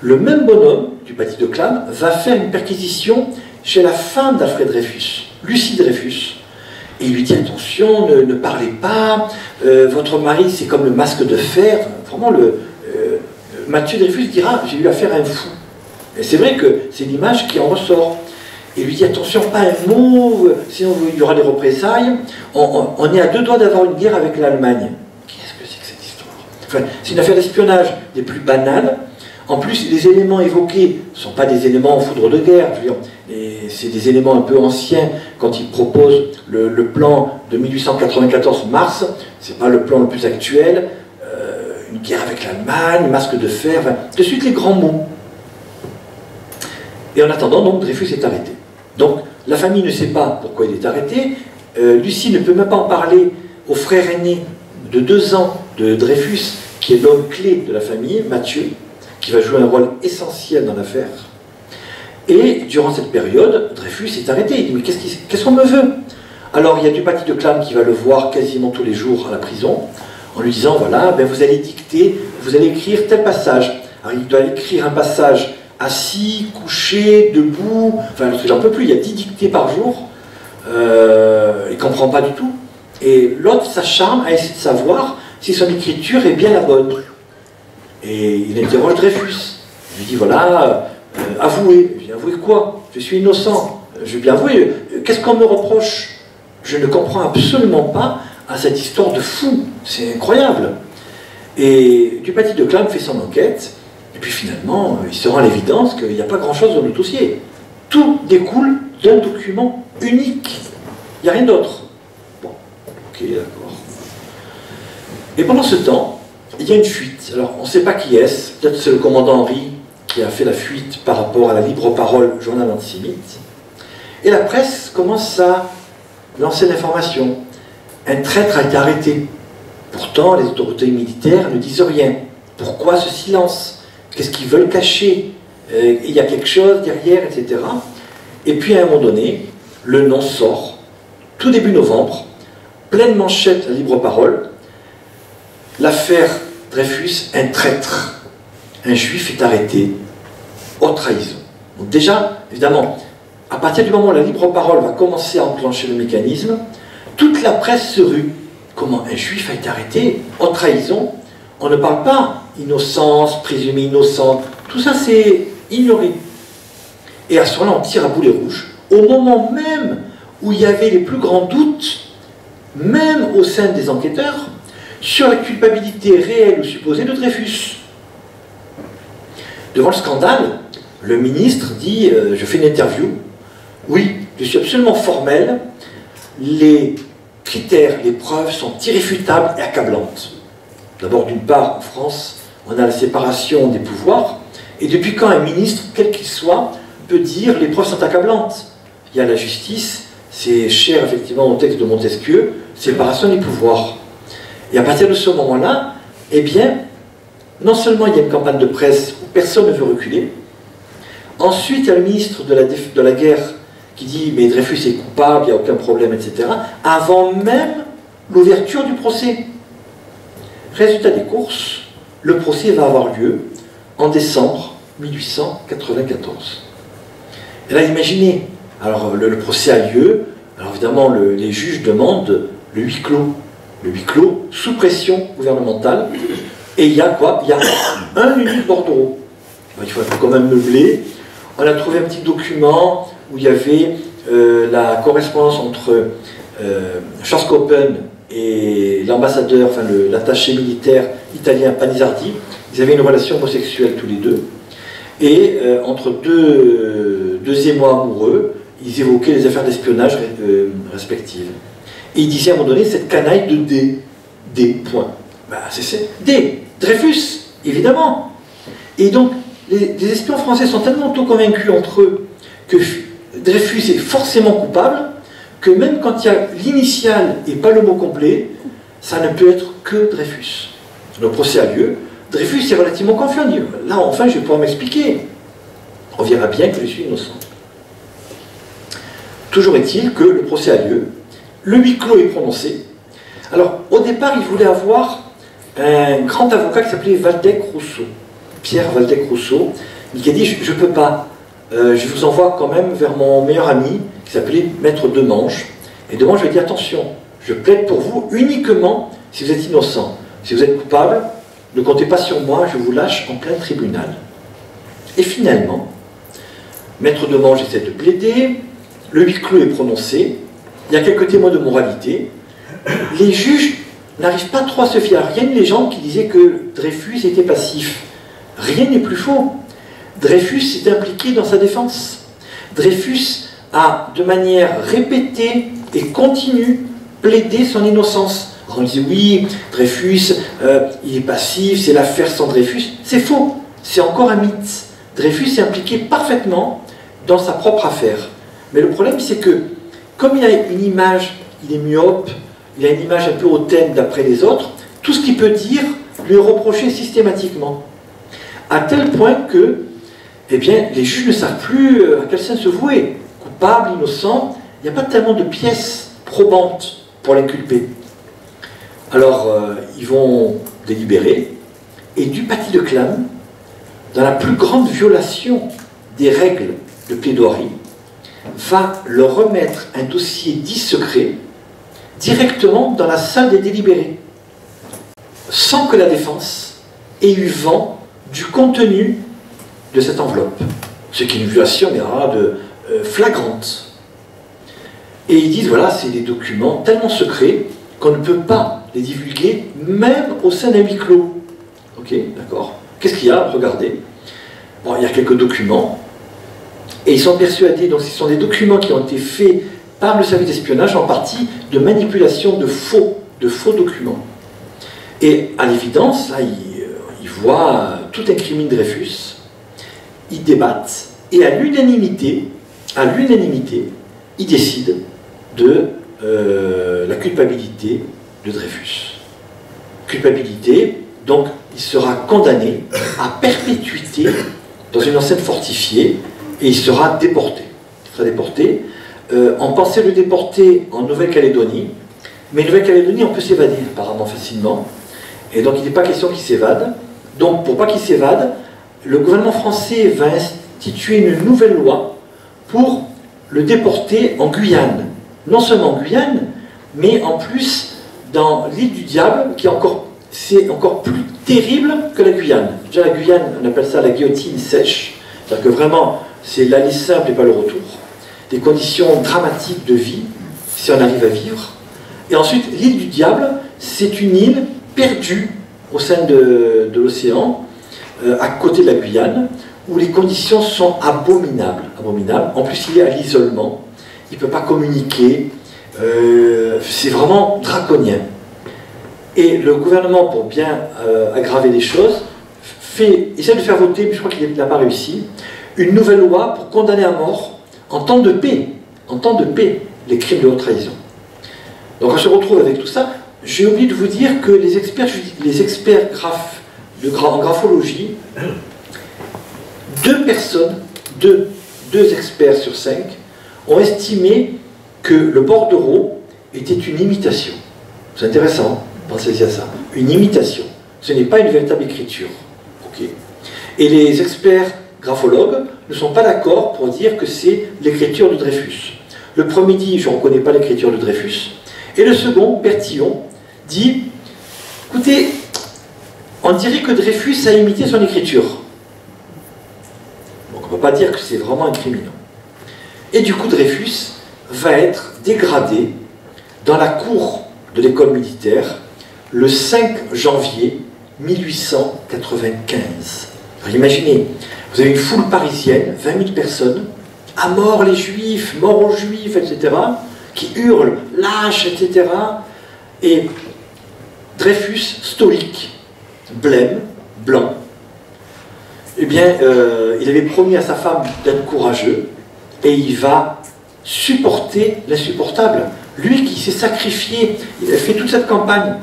Le même bonhomme, Dupaty de Clam, va faire une perquisition chez la femme d'Alfred Dreyfus, Lucie Dreyfus. Et il lui dit, attention, ne parlez pas, votre mari c'est comme le masque de fer. Vraiment, Mathieu Dreyfus dira, j'ai eu affaire à un fou. Et c'est vrai que c'est l'image qui en ressort. Et il lui dit, attention, pas un mot, sinon il y aura des représailles. On est à 2 doigts d'avoir une guerre avec l'Allemagne. Qu'est-ce que c'est que cette histoire? Enfin, c'est une affaire d'espionnage des plus banales. En plus, les éléments évoqués ne sont pas des éléments en foudre de guerre. Je veux dire, c'est des éléments un peu anciens. Quand il propose le plan de 1894 mars, ce n'est pas le plan le plus actuel. Une guerre avec l'Allemagne, masque de fer, enfin, de suite les grands mots. Et en attendant, donc, Dreyfus est arrêté. Donc, la famille ne sait pas pourquoi il est arrêté. Lucie ne peut même pas en parler au frère aîné de 2 ans de Dreyfus, qui est l'homme clé de la famille, Mathieu, qui va jouer un rôle essentiel dans l'affaire. Et durant cette période, Dreyfus est arrêté. Il dit, mais qu'est-ce qu'on me veut? Alors, il y a Dupaty de Clam qui va le voir quasiment tous les jours à la prison, en lui disant, voilà, ben vous allez dicter, vous allez écrire tel passage. Alors, il doit écrire un passage assis, couché, debout, enfin, il n'en peut plus, il y a 10 dictées par jour, il ne comprend pas du tout. Et l'autre s'acharne à essayer de savoir si son écriture est bien la bonne. Et il interroge Dreyfus. Il lui dit, voilà, avouez. Il dit, avouez quoi? Je suis innocent. Je vais bien avouer. Qu'est-ce qu'on me reproche? Je ne comprends absolument pas à cette histoire de fou. C'est incroyable. Et Dupaty de Clam fait son enquête, et puis finalement, il se rend à l'évidence qu'il n'y a pas grand-chose dans le dossier. Tout découle d'un document unique. Il n'y a rien d'autre. Bon, ok, d'accord. Et pendant ce temps, il y a une fuite. Alors, on ne sait pas qui est-ce. Peut-être c'est le commandant Henry qui a fait la fuite par rapport à la libre parole, journal antisémite. Et la presse commence à lancer l'information. Un traître a été arrêté. Pourtant, les autorités militaires ne disent rien. Pourquoi ce silence? Qu'est-ce qu'ils veulent cacher? Il y a quelque chose derrière, etc. Et puis, à un moment donné, le nom sort. Tout début novembre, pleine manchette, la libre parole. L'affaire Dreyfus, un traître. Un juif est arrêté. haute trahison. Donc déjà, évidemment, à partir du moment où la libre parole va commencer à enclencher le mécanisme, toute la presse se rue. Comment un juif a été arrêté? Haute trahison. On ne parle pas innocence, présumé innocent. Tout ça, c'est ignoré. Et à ce moment-là, on tire à boulet rouge. Au moment même où il y avait les plus grands doutes, même au sein des enquêteurs, sur la culpabilité réelle ou supposée de Dreyfus. Devant le scandale, le ministre dit, je fais une interview, oui, je suis absolument formel, les critères, les preuves sont irréfutables et accablantes. D'abord, d'une part, en France, on a la séparation des pouvoirs, et depuis quand un ministre, quel qu'il soit, peut dire les preuves sont accablantes? Il y a la justice, c'est cher effectivement au texte de Montesquieu, séparation des pouvoirs. Et à partir de ce moment-là, eh bien, non seulement il y a une campagne de presse où personne ne veut reculer, ensuite il y a le ministre de la guerre qui dit mais Dreyfus est coupable, il n'y a aucun problème, etc., avant même l'ouverture du procès. Résultat des courses, le procès va avoir lieu en décembre 1894. Et là, imaginez, alors le procès a lieu, alors évidemment les juges demandent le huis clos. Le huis clos sous pression gouvernementale, et il y a quoi? Il y a un unique bordereau. Il faut quand même meubler. On a trouvé un petit document où il y avait la correspondance entre Schwarzkoppen et l'ambassadeur, enfin l'attaché militaire italien Panisardi. Ils avaient une relation homosexuelle tous les deux. Et entre deux émois amoureux, ils évoquaient les affaires d'espionnage respectives. Et il disait à un moment donné, cette canaille de D, point. Ben, c'est D, Dreyfus, évidemment. Et donc, les espions français sont tellement auto-convaincus entre eux que Dreyfus est forcément coupable, que même quand il y a l'initiale et pas le mot complet, ça ne peut être que Dreyfus. Le procès a lieu. Dreyfus est relativement confiant. Il dit, là, enfin, je vais pouvoir m'expliquer. On verra bien que je suis innocent. Toujours est-il que le procès a lieu. Le huis clos est prononcé. Alors, au départ, il voulait avoir un grand avocat qui s'appelait Waldeck-Rousseau, Pierre Waldeck-Rousseau, mais qui a dit, je ne peux pas, je vous envoie quand même vers mon meilleur ami, qui s'appelait Maître Demange. Et Demange lui a dit, attention, je plaide pour vous uniquement si vous êtes innocent. Si vous êtes coupable, ne comptez pas sur moi, je vous lâche en plein tribunal. Et finalement, Maître Demange essaie de plaider, le huis clos est prononcé, il y a quelques témoins de moralité. Les juges n'arrivent pas trop à se fier. Il y a une légende qui disait que Dreyfus était passif. Rien n'est plus faux. Dreyfus s'est impliqué dans sa défense. Dreyfus a, de manière répétée et continue, plaidé son innocence. Alors on disait, oui, Dreyfus, il est passif, c'est l'affaire sans Dreyfus. C'est faux. C'est encore un mythe. Dreyfus s'est impliqué parfaitement dans sa propre affaire. Mais le problème, c'est que comme il a une image, il est myope, il a une image un peu hautaine d'après les autres, tout ce qu'il peut dire lui est reproché systématiquement. À tel point que, eh bien, les juges ne savent plus à quel sens se vouer. Coupable, innocent, il n'y a pas tellement de pièces probantes pour l'inculper. Alors, ils vont délibérer, et du paty de clam, dans la plus grande violation des règles de plaidoirie, va leur remettre un dossier dit secret directement dans la salle des délibérés, sans que la défense ait eu vent du contenu de cette enveloppe, ce qui est une violation flagrante. Et ils disent, voilà, c'est des documents tellement secrets qu'on ne peut pas les divulguer, même au sein d'un huis clos. Ok, d'accord. Qu'est-ce qu'il y a? Regardez. Bon, il y a quelques documents. Et ils sont persuadés, donc ce sont des documents qui ont été faits par le service d'espionnage, en partie de manipulation de faux documents. Et à l'évidence, là, ils voient tout incrimine Dreyfus, ils débattent, et à l'unanimité, ils décident de la culpabilité de Dreyfus. Culpabilité, donc il sera condamné à perpétuité dans une enceinte fortifiée, et il sera déporté. On pensait le déporter en Nouvelle-Calédonie, mais Nouvelle-Calédonie, on peut s'évader apparemment facilement, et donc il n'est pas question qu'il s'évade. Donc pour pas qu'il s'évade, le gouvernement français institué une nouvelle loi pour le déporter en Guyane. Non seulement en Guyane, mais en plus dans l'île du Diable, qui c'est encore plus terrible que la Guyane. Déjà la Guyane, on appelle ça la guillotine sèche, c'est-à-dire que vraiment, c'est l'aller simple et pas le retour. Des conditions dramatiques de vie, si on arrive à vivre. Et ensuite, l'île du Diable, c'est une île perdue au sein de l'océan, à côté de la Guyane, où les conditions sont abominables. En plus, il est à l'isolement, il ne peut pas communiquer, c'est vraiment draconien. Et le gouvernement, pour bien aggraver les choses, essaie de faire voter, mais je crois qu'il n'a pas réussi, une nouvelle loi pour condamner à mort, en temps de paix, les crimes de haute trahison. Donc on se retrouve avec tout ça. J'ai oublié de vous dire que les experts en graphologie, deux experts sur 5, ont estimé que le bordereau était une imitation. C'est intéressant, pensez-y à ça. Une imitation. Ce n'est pas une véritable écriture. Okay. Et les experts graphologues ne sont pas d'accord pour dire que c'est l'écriture de Dreyfus. Le premier dit « je ne reconnais pas l'écriture de Dreyfus ». Et le second, Bertillon, dit « écoutez, on dirait que Dreyfus a imité son écriture ». Donc on ne peut pas dire que c'est vraiment incriminant. Et du coup, Dreyfus va être dégradé dans la cour de l'école militaire le 5 janvier 1895. Alors imaginez, vous avez une foule parisienne, 20 000 personnes, à mort les juifs, mort aux juifs, etc., qui hurlent, lâches, etc. Et Dreyfus, stoïque, blême, blanc, eh bien, il avait promis à sa femme d'être courageux, et il va supporter l'insupportable. Lui qui s'est sacrifié, il a fait toute cette campagne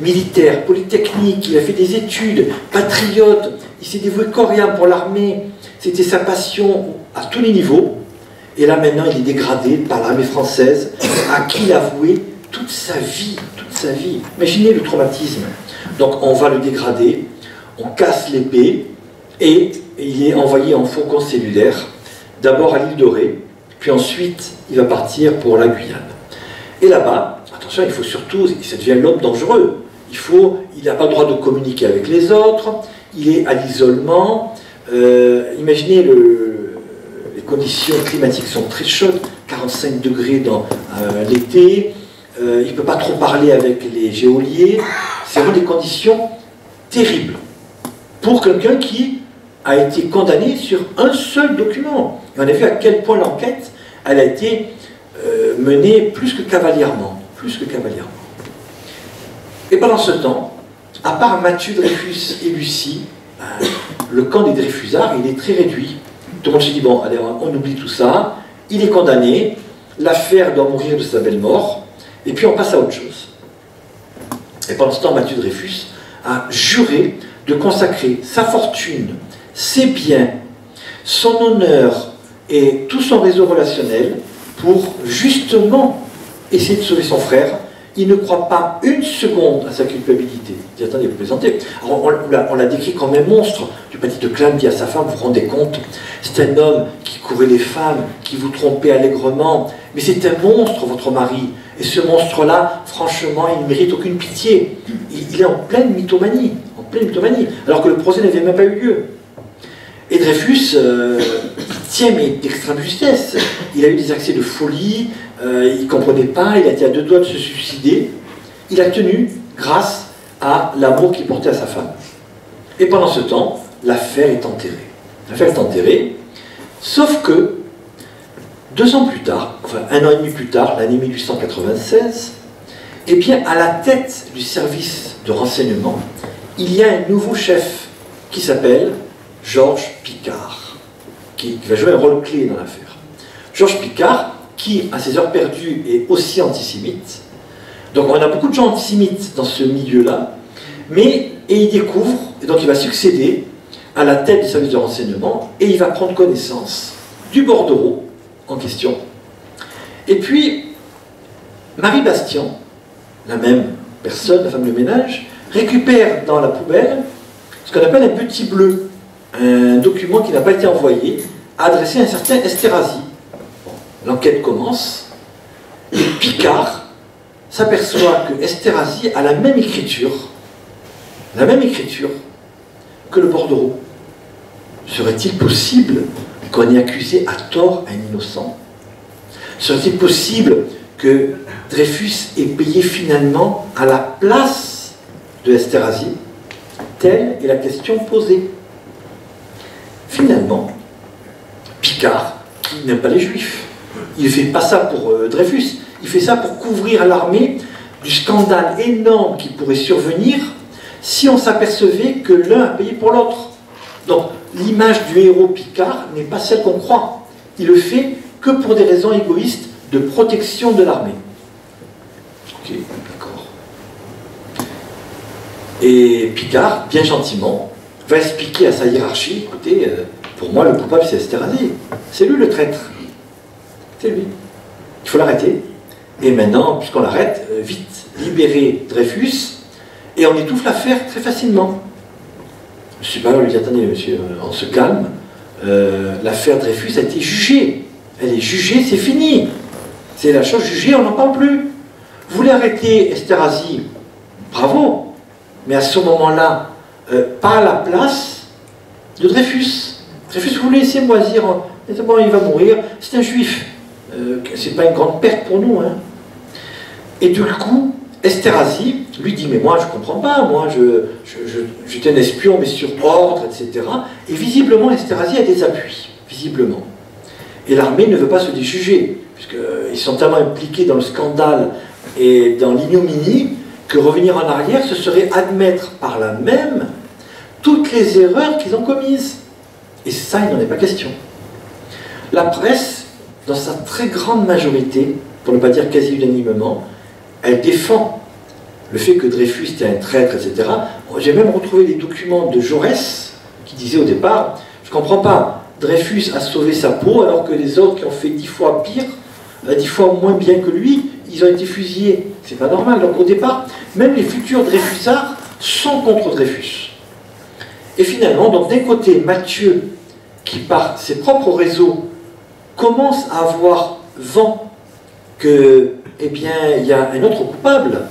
militaire, polytechnique, il a fait des études, patriote, il s'est dévoué corps et âme pour l'armée, c'était sa passion à tous les niveaux, et là maintenant il est dégradé par l'armée française, à qui il a voué toute sa vie, Imaginez le traumatisme. Donc on va le dégrader, on casse l'épée, et il est envoyé en faucon cellulaire, d'abord à l'île de Ré, puis ensuite il va partir pour la Guyane. Et là-bas, attention, il faut surtout, ça devient l'homme dangereux, il n'a pas le droit de communiquer avec les autres, il est à l'isolement, imaginez les conditions climatiques sont très chaudes, 45 degrés dans l'été, il ne peut pas trop parler avec les geôliers, c'est vraiment des conditions terribles pour quelqu'un qui a été condamné sur un seul document. Et on a vu à quel point l'enquête elle a été menée plus que cavalièrement. Et pendant ce temps, à part Mathieu Dreyfus et Lucie, le camp des Dreyfusards, il est très réduit. Tout le monde s'est dit, bon, allez, on oublie tout ça, il est condamné, l'affaire doit mourir de sa belle mort, et puis on passe à autre chose. Et pendant ce temps, Mathieu Dreyfus a juré de consacrer sa fortune, ses biens, son honneur et tout son réseau relationnel pour justement essayer de sauver son frère. Il ne croit pas une seconde à sa culpabilité. Il dit, attendez, vous plaisantez. Alors, on l'a décrit comme un monstre. Du petit de Clam dit à sa femme, vous vous rendez compte, c'est un homme qui courait les femmes, qui vous trompait allègrement, mais c'est un monstre, votre mari. Et ce monstre-là, franchement, il ne mérite aucune pitié. Il est en pleine mythomanie, alors que le procès n'avait même pas eu lieu. Et Dreyfus, tient mais d'extrême justesse. Il a eu des accès de folie, il ne comprenait pas, il a été à deux doigts de se suicider. Il a tenu grâce à l'amour qu'il portait à sa femme. Et pendant ce temps, l'affaire est enterrée. Sauf que, 2 ans plus tard, enfin 1 an et demi plus tard, l'année 1896, eh bien, à la tête du service de renseignement, il y a un nouveau chef qui s'appelle Georges Picquart, qui va jouer un rôle clé dans l'affaire. Georges Picquart, qui, à ses heures perdues, est aussi antisémite. Donc on a beaucoup de gens antisémites dans ce milieu-là, et il découvre, et donc il va succéder à la tête du service de renseignement, et il va prendre connaissance du bordereau en question. Et puis, Marie Bastian, la même personne, la femme de ménage, récupère dans la poubelle ce qu'on appelle un petit bleu. un document qui n'a pas été envoyé, adressé à un certain Esterhazy. L'enquête commence, et Picard s'aperçoit que Esterhazy a la même écriture que le bordereau. Serait-il possible qu'on ait accusé à tort un innocent? Serait-il possible que Dreyfus ait payé finalement à la place de Esterhazy? Telle est la question posée. Finalement, Picard, qui n'aime pas les Juifs, il ne fait pas ça pour Dreyfus, il fait ça pour couvrir l'armée du scandale énorme qui pourrait survenir si on s'apercevait que l'un a payé pour l'autre. Donc, l'image du héros Picard n'est pas celle qu'on croit. Il le fait que pour des raisons égoïstes de protection de l'armée. Ok, d'accord. Et Picard, bien gentiment, va expliquer à sa hiérarchie, écoutez, pour moi, le coupable, c'est Esterhazy. C'est lui le traître. C'est lui. Il faut l'arrêter. Et maintenant, puisqu'on l'arrête, vite, libérer Dreyfus, et on étouffe l'affaire très facilement. Je suis pas là, lui dit, attendez, monsieur, on se calme. L'affaire Dreyfus a été jugée. Elle est jugée, c'est fini. C'est la chose jugée, on n'en parle plus. Vous voulez arrêter Esterhazy, bravo. Mais à ce moment-là, pas à la place de Dreyfus. Dreyfus, vous voulez laisser moisir, bon, il va mourir, c'est un juif. C'est pas une grande perte pour nous. Hein. Et du coup, Esterhazy lui dit, mais moi je comprends pas, moi j'étais un espion mais sur ordre, etc. Et visiblement Esterhazy a des appuis, visiblement. Et l'armée ne veut pas se déjuger, puisqu'ils sont tellement impliqués dans le scandale et dans l'ignominie que revenir en arrière, ce serait admettre par là même toutes les erreurs qu'ils ont commises. Et ça, il n'en est pas question. La presse, dans sa très grande majorité, pour ne pas dire quasi unanimement, elle défend le fait que Dreyfus était un traître, etc. J'ai même retrouvé les documents de Jaurès, qui disait au départ, je ne comprends pas, Dreyfus a sauvé sa peau, alors que les autres qui ont fait 10 fois pire, 10 fois moins bien que lui, ils ont été fusillés. C'est pas normal. Donc au départ, même les futurs Dreyfusards sont contre Dreyfus. Et finalement, donc d'un côté, Mathieu, qui par ses propres réseaux, commence à avoir vent que, eh bien, il y a un autre coupable.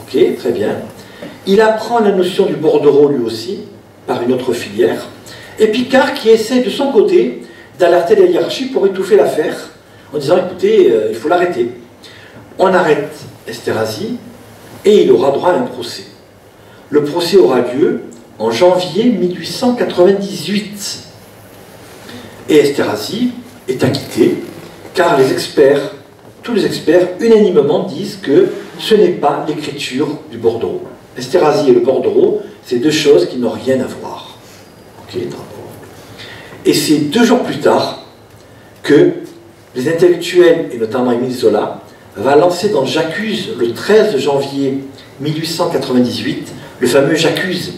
Ok, très bien. Il apprend la notion du bordereau lui aussi, par une autre filière. Et Picard qui essaie de son côté d'alerter la hiérarchie pour étouffer l'affaire, en disant, écoutez, il faut l'arrêter. On arrête Esterhazy et il aura droit à un procès. Le procès aura lieu en janvier 1898. Et Esterhazy est acquitté, car les experts, tous les experts, unanimement disent que ce n'est pas l'écriture du bordereau. Esterhazy et le bordereau, c'est deux choses qui n'ont rien à voir. Ok, d'accord. Et c'est 2 jours plus tard que les intellectuels, et notamment Émile Zola, va lancer dans J'accuse, le 13 janvier 1898, le fameux J'accuse.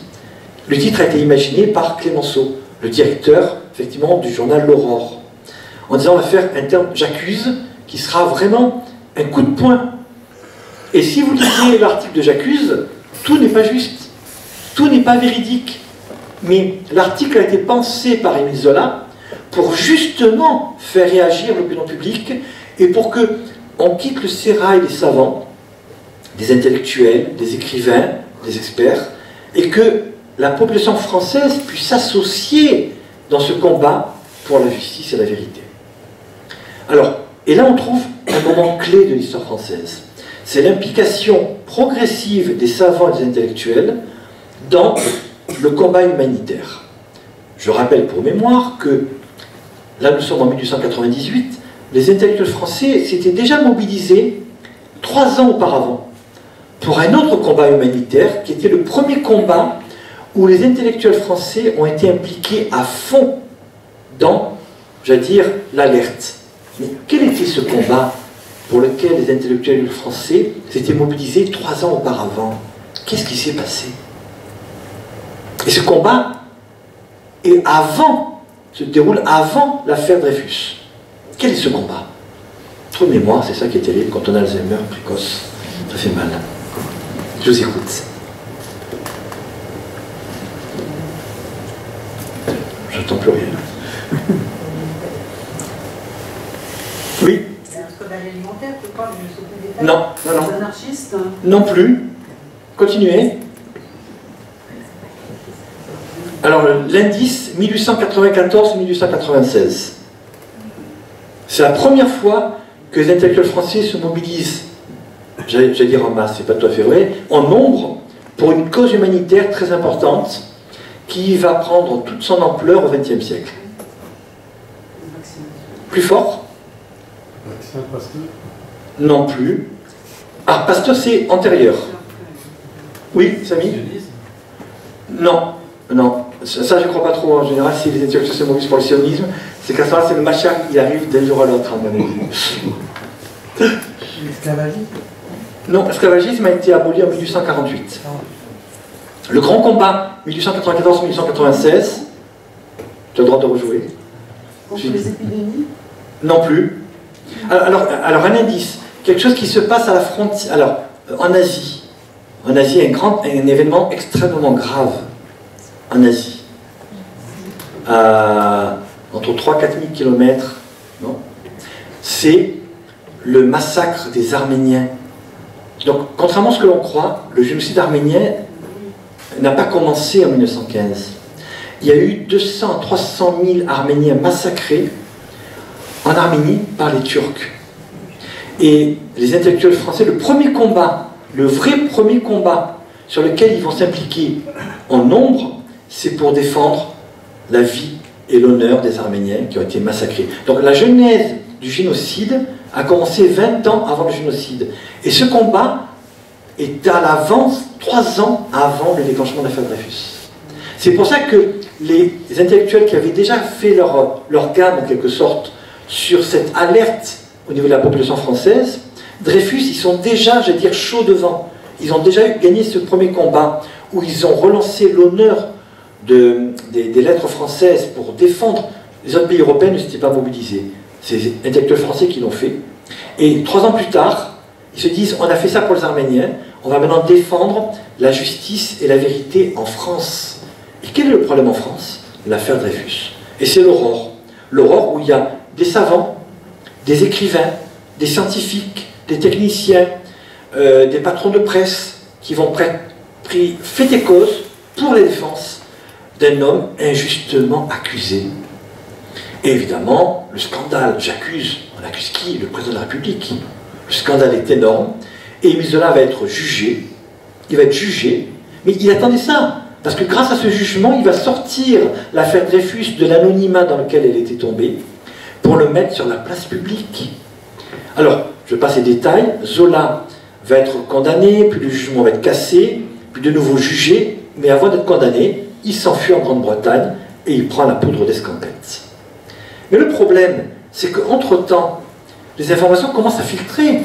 Le titre a été imaginé par Clémenceau, le directeur, effectivement, du journal L'Aurore, en disant on va faire un terme J'accuse qui sera vraiment un coup de poing. Et si vous lisez l'article de J'accuse, tout n'est pas juste, tout n'est pas véridique. Mais l'article a été pensé par Émile Zola pour justement faire réagir l'opinion publique et pour que on quitte le sérail des savants, des intellectuels, des écrivains, des experts, et que la population française puisse s'associer dans ce combat pour la justice et la vérité. Alors, et là on trouve un moment clé de l'histoire française. C'est l'implication progressive des savants et des intellectuels dans le combat humanitaire. Je rappelle pour mémoire que, là nous sommes en 1898, les intellectuels français s'étaient déjà mobilisés 3 ans auparavant pour un autre combat humanitaire qui était le premier combat où les intellectuels français ont été impliqués à fond dans, j'allais dire, l'alerte. Mais quel était ce combat pour lequel les intellectuels français s'étaient mobilisés 3 ans auparavant? Qu'est-ce qui s'est passé? Et ce combat se déroule avant l'affaire Dreyfus. Quel est ce combat? Trop de mémoire, c'est ça qui est terrible quand on a Alzheimer précoce. Ça fait mal. Je vous écoute. j'entends plus rien. Oui. C'est un scandale alimentaire, tu parles, je ne sais plus des détails. Non, non, non. Les anarchistes. Non plus. Continuez. Alors, l'indice 1894-1896. C'est la première fois que les intellectuels français se mobilisent, j'allais dire en masse, c'est pas tout à fait vrai, en nombre, pour une cause humanitaire très importante qui va prendre toute son ampleur au XXe siècle. Plus fort? Pasteur? Non plus. Ah, Pasteur, c'est antérieur. Oui, Samy? Non, non. Ça, je ne crois pas trop. En général, si les intellectuels se mobilisent pour le sionisme, c'est qu'à ce moment-là, c'est le machin qui arrive d'un jour à l'autre, à mon avis. L'esclavagisme? Non, l'esclavagisme a été aboli en 1848. Le grand combat, 1894-1896, tu as le droit de rejouer. Contre les épidémies? Non plus. Alors, un indice, quelque chose qui se passe à la frontière. Alors, en Asie. En Asie, il y a un événement extrêmement grave. En Asie. Entre 3 000 et 4 000 kilomètres. C'est le massacre des Arméniens. Donc, contrairement à ce que l'on croit, le génocide arménien n'a pas commencé en 1915. Il y a eu 200 à 300 000 Arméniens massacrés en Arménie par les Turcs. Et les intellectuels français, le premier combat, le vrai premier combat sur lequel ils vont s'impliquer en nombre, c'est pour défendre la vie et l'honneur des Arméniens qui ont été massacrés. Donc la genèse du génocide a commencé 20 ans avant le génocide. Et ce combat est à l'avance, 3 ans avant le déclenchement de l'affaire Dreyfus. C'est pour ça que les intellectuels qui avaient déjà fait leur gamme, en quelque sorte, sur cette alerte au niveau de la population française, Dreyfus, ils sont déjà, je vais dire, chauds devant. Ils ont déjà gagné ce premier combat où ils ont relancé l'honneur des lettres françaises pour défendre les autres pays européens ne s'étaient pas mobilisés. C'est les intellectuels français qui l'ont fait. Et 3 ans plus tard, ils se disent, on a fait ça pour les Arméniens, on va maintenant défendre la justice et la vérité en France. Et quel est le problème en France? L'affaire Dreyfus. Et c'est l'aurore. L'aurore où il y a des savants, des écrivains, des scientifiques, des techniciens, des patrons de presse qui vont fêter cause pour la défense d'un homme injustement accusé. Et évidemment, le scandale, j'accuse, on accuse qui? Le président de la République. Le scandale est énorme, et Émile Zola va être jugé, il va être jugé, mais il attendait ça, parce que grâce à ce jugement, il va sortir l'affaire Dreyfus de l'anonymat dans lequel elle était tombée, pour le mettre sur la place publique. Alors, je passe les détails, Zola va être condamné, puis le jugement va être cassé, puis de nouveau jugé, mais avant d'être condamné, il s'enfuit en Grande-Bretagne, et il prend la poudre d'escampette. Mais le problème, c'est qu'entre-temps, les informations commencent à filtrer.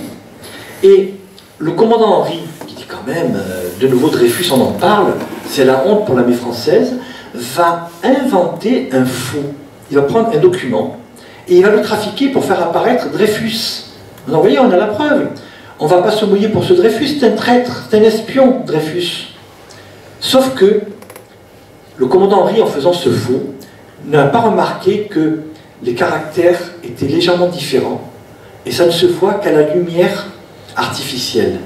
Et le commandant Henri, qui dit quand même, de nouveau Dreyfus, on en parle, c'est la honte pour l'armée française, va inventer un faux. Il va prendre un document et il va le trafiquer pour faire apparaître Dreyfus. Vous voyez, on a la preuve. On ne va pas se mouiller pour ce Dreyfus, c'est un traître, c'est un espion, Dreyfus. Sauf que le commandant Henri, en faisant ce faux, n'a pas remarqué que les caractères étaient légèrement différents, et ça ne se voit qu'à la lumière artificielle.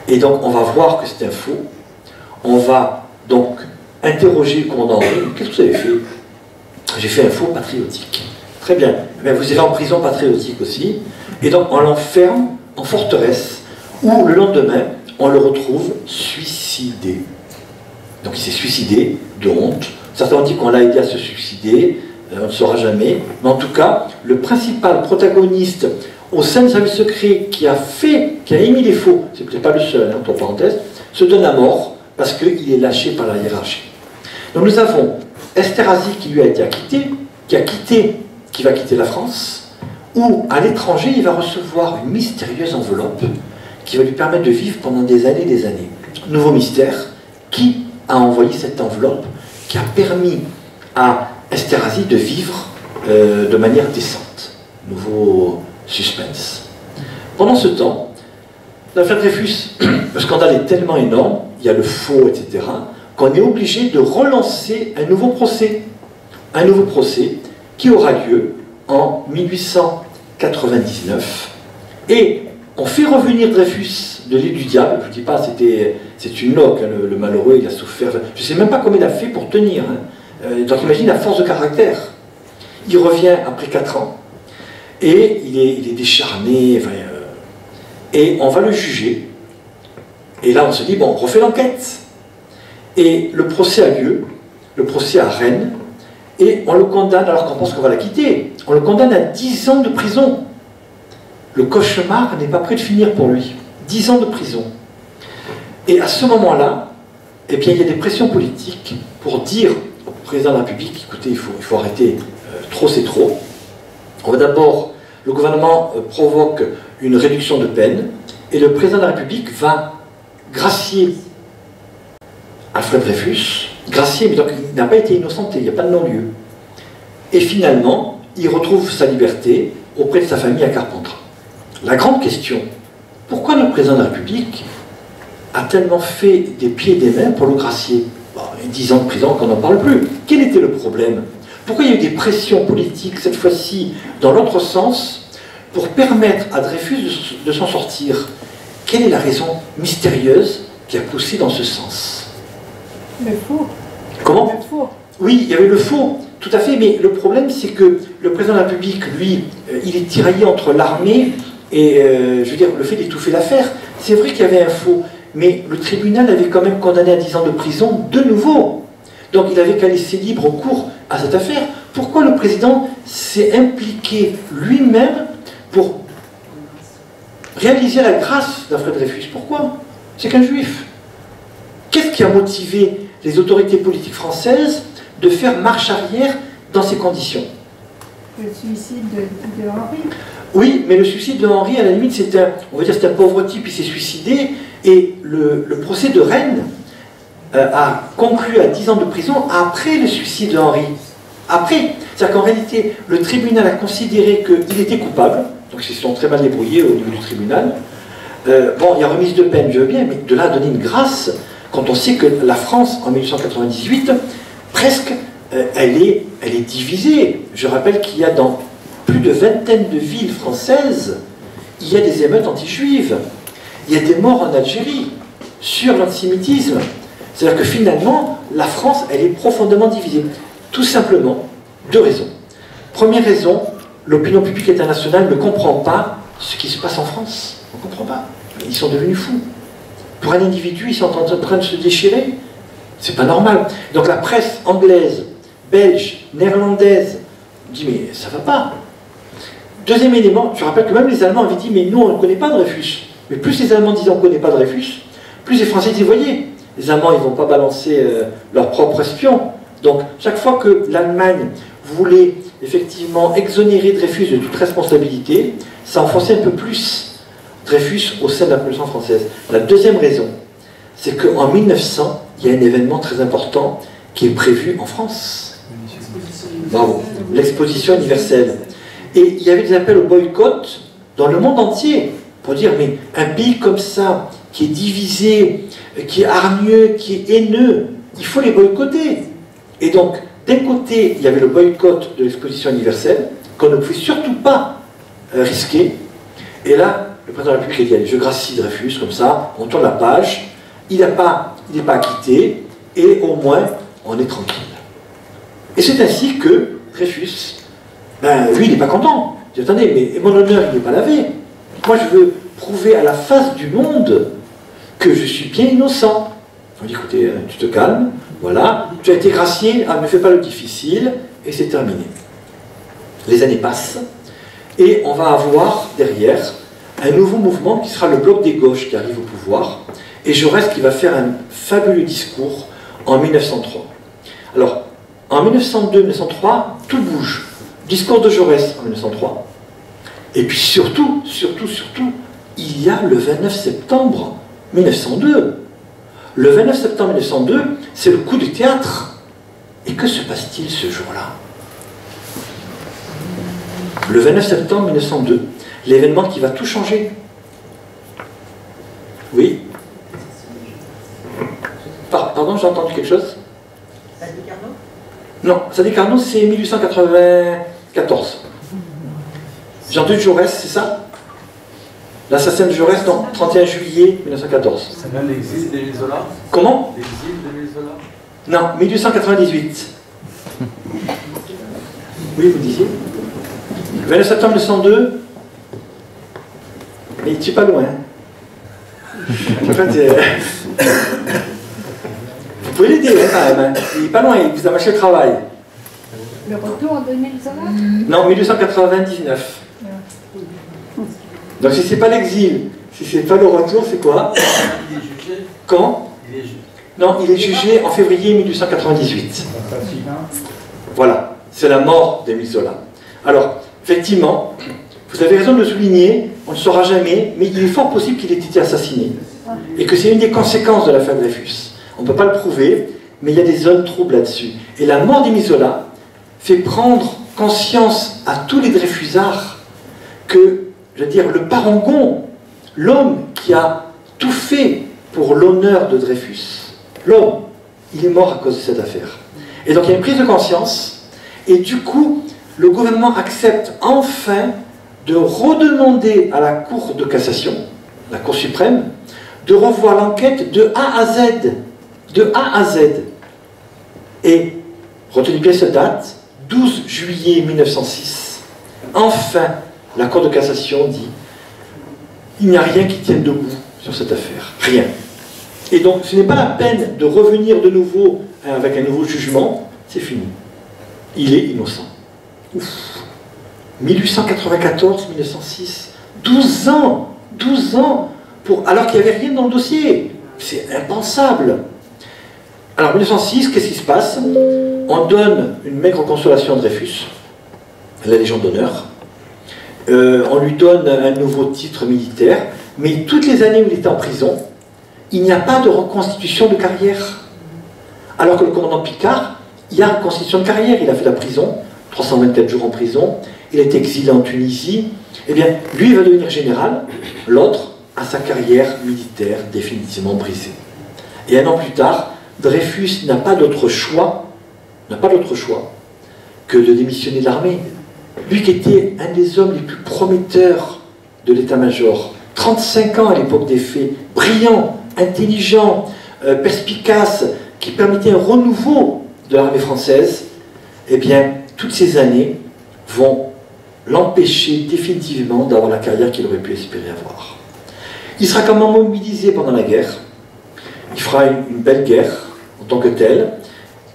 Et donc on va voir que c'est un faux, on va donc interroger le commandant Henri. Qu'est-ce que vous avez fait? J'ai fait un faux patriotique. Très bien, mais vous irez en prison patriotique aussi, et donc on l'enferme en forteresse, où le lendemain, on le retrouve suicidé. Donc il s'est suicidé de honte. Certains ont dit qu'on l'a aidé à se suicider, on ne saura jamais. Mais en tout cas, le principal protagoniste au sein du service secret qui a émis les faux, c'est peut-être pas le seul, entre parenthèses, se donne à mort parce qu'il est lâché par la hiérarchie. Donc nous avons Esterhazy qui lui a été acquitté, qui va quitter la France, où à l'étranger il va recevoir une mystérieuse enveloppe qui va lui permettre de vivre pendant des années et des années. Nouveau mystère, qui a envoyé cette enveloppe qui a permis à Esterhazy de vivre de manière décente. Nouveau suspense. Pendant ce temps, l'affaire Dreyfus, le scandale est tellement énorme, il y a le faux, etc., qu'on est obligé de relancer un nouveau procès un nouveau procès qui aura lieu en 1899. Et on fait revenir Dreyfus de l'île du Diable. Je ne dis pas, c'est une loque, hein, le malheureux, il a souffert. Je ne sais même pas comment il a fait pour tenir. Hein. Donc imagine la force de caractère. Il revient après 4 ans. Et il est décharné. Enfin, et on va le juger. Et là, on se dit, bon, on refait l'enquête. Et le procès a lieu. Le procès à Rennes. Et on le condamne, alors qu'on pense qu'on va la quitter. On le condamne à 10 ans de prison. Le cauchemar n'est pas prêt de finir pour lui. 10 ans de prison. Et à ce moment-là, eh bien, il y a des pressions politiques pour dire au président de la République, écoutez, il faut arrêter, trop c'est trop. D'abord, le gouvernement provoque une réduction de peine, et le président de la République va gracier Alfred Dreyfus, gracier, mais donc il n'a pas été innocenté, il n'y a pas de non-lieu. Et finalement, il retrouve sa liberté auprès de sa famille à Carpentras. La grande question, pourquoi le président de la République a tellement fait des pieds et des mains pour le gracier? Bon, 10 ans de prison qu'on n'en parle plus. Quel était le problème? Pourquoi il y a eu des pressions politiques, cette fois-ci dans l'autre sens, pour permettre à Dreyfus de s'en sortir? Quelle est la raison mystérieuse qui a poussé dans ce sens? Le faux. Comment? Le faux. Oui, il y avait le faux, tout à fait, mais le problème c'est que le président de la République, lui, il est tiraillé entre l'armée et, je veux dire, le fait d'étouffer l'affaire. C'est vrai qu'il y avait un faux, mais le tribunal avait quand même condamné à 10 ans de prison de nouveau. Donc il avait qu'à laisser libre cours à cette affaire. Pourquoi le président s'est impliqué lui-même pour réaliser la grâce d'Alfred Dreyfus? Pourquoi? C'est qu'un juif. Qu'est-ce qui a motivé les autorités politiques françaises de faire marche arrière dans ces conditions? Le suicide de Henri. Oui, mais le suicide de Henri, à la limite, c'est un pauvre type, il s'est suicidé, et le procès de Rennes a conclu à 10 ans de prison après le suicide de Henri. Après. C'est-à-dire qu'en réalité, le tribunal a considéré qu'il était coupable, donc ils se sont très mal débrouillés au niveau du tribunal. Bon, il y a remise de peine, je veux bien, mais de là à donner une grâce, quand on sait que la France, en 1898, presque, elle est divisée. Je rappelle qu'il y a dans plus de vingtaine de villes françaises, il y a des émeutes anti-juives. Il y a des morts en Algérie sur l'antisémitisme. C'est-à-dire que finalement, la France, elle est profondément divisée. Tout simplement, 2 raisons. Première raison, l'opinion publique internationale ne comprend pas ce qui se passe en France. On ne comprend pas. Ils sont devenus fous. Pour un individu, ils sont en train de se déchirer. C'est pas normal. Donc la presse anglaise, belge, néerlandaise dit mais ça va pas. Deuxième élément, je rappelle que même les Allemands avaient dit mais nous on ne connaît pas Dreyfus. Mais plus les Allemands disaient on ne connaît pas Dreyfus, plus les Français disaient voyez, les Allemands ils ne vont pas balancer leur propre espion. Donc chaque fois que l'Allemagne voulait effectivement exonérer Dreyfus de toute responsabilité, ça enfonçait un peu plus Dreyfus au sein de la Révolution française. La deuxième raison, c'est qu'en 1900, il y a un événement très important qui est prévu en France. Bravo, l'exposition universelle. Et il y avait des appels au boycott dans le monde entier pour dire mais un pays comme ça, qui est divisé, qui est hargneux, qui est haineux, il faut les boycotter. Et donc, d'un côté, il y avait le boycott de l'exposition universelle, qu'on ne pouvait surtout pas risquer. Et là, le président de la République a dit allez, je gracie Dreyfus, comme ça, on tourne la page, il n'est pas acquitté, et au moins, on est tranquille. Et c'est ainsi que Dreyfus, lui, il n'est pas content. Il dit attendez, mais mon honneur, il n'est pas lavé. Moi, je veux prouver à la face du monde que je suis bien innocent. On dit écoutez, tu te calmes, voilà, tu as été gracié, ne fais pas le difficile, et c'est terminé. Les années passent, et on va avoir derrière un nouveau mouvement qui sera le bloc des gauches qui arrive au pouvoir, et Jaurès qui va faire un fabuleux discours en 1903. Alors, en 1902-1903, tout bouge. Discours de Jaurès en 1903. Et puis surtout, il y a le 29 septembre 1902. Le 29 septembre 1902, c'est le coup du théâtre. Et que se passe-t-il ce jour-là? Le 29 septembre 1902, l'événement qui va tout changer. Oui? Pardon, j'ai entendu quelque chose? Non, Sadi Carnot, c'est 1894. Jean-Duc Jaurès, c'est ça? L'assassin de Jaurès, non, 31 juillet 1914. C'est même l'exil d'Émile Zola? Comment? L'exil d'Émile Zola? Non, 1898. Oui, vous disiez? 29 septembre 1902. Mais tu es pas loin. En fait, vous pouvez l'aider quand même. Il n'est pas loin, il vous a mâché le travail. Le retour d'Émile Zola? Non, 1899. Donc si c'est pas l'exil, si c'est pas le retour, c'est quoi? Il est jugé. Quand? Il est jugé. Non, il est jugé en février 1898. Voilà, c'est la mort d'Émile Zola. Alors, effectivement, vous avez raison de le souligner, on ne le saura jamais, mais il est fort possible qu'il ait été assassiné. Et que c'est une des conséquences de l'affaire Dreyfus. On ne peut pas le prouver, mais il y a des zones troubles là-dessus. Et la mort d'Émile Zola fait prendre conscience à tous les Dreyfusards que, je veux dire, le parangon, l'homme qui a tout fait pour l'honneur de Dreyfus, l'homme, il est mort à cause de cette affaire. Et donc il y a une prise de conscience, et du coup, le gouvernement accepte enfin de redemander à la Cour de cassation, la Cour suprême, de revoir l'enquête de A à Z. De A à Z. Et, retenez bien cette date, 12 juillet 1906, enfin, la Cour de cassation dit il n'y a rien qui tienne debout sur cette affaire. Rien. Et donc, ce n'est pas la peine de revenir de nouveau avec un nouveau jugement, c'est fini. Il est innocent. Ouf. 1894-1906, 12 ans, 12 ans, alors qu'il n'y avait rien dans le dossier. C'est impensable. Alors, 1906, qu'est-ce qui se passe? On donne une maigre consolation à Dreyfus, la Légion d'honneur. On lui donne un nouveau titre militaire, mais toutes les années où il était en prison, il n'y a pas de reconstitution de carrière. Alors que le commandant Picard, il y a une reconstitution de carrière. Il a fait la prison, 324 jours en prison, il a été exilé en Tunisie. Eh bien, lui, il va devenir général, l'autre a sa carrière militaire définitivement brisée. Et un an plus tard, Dreyfus n'a pas d'autre choix, que de démissionner de l'armée. Lui qui était un des hommes les plus prometteurs de l'état-major, 35 ans à l'époque des faits, brillant, intelligent, perspicace, qui permettait un renouveau de l'armée française, eh bien, toutes ces années vont l'empêcher définitivement d'avoir la carrière qu'il aurait pu espérer avoir. Il sera quand même mobilisé pendant la guerre. Il fera une belle guerre en tant que telle.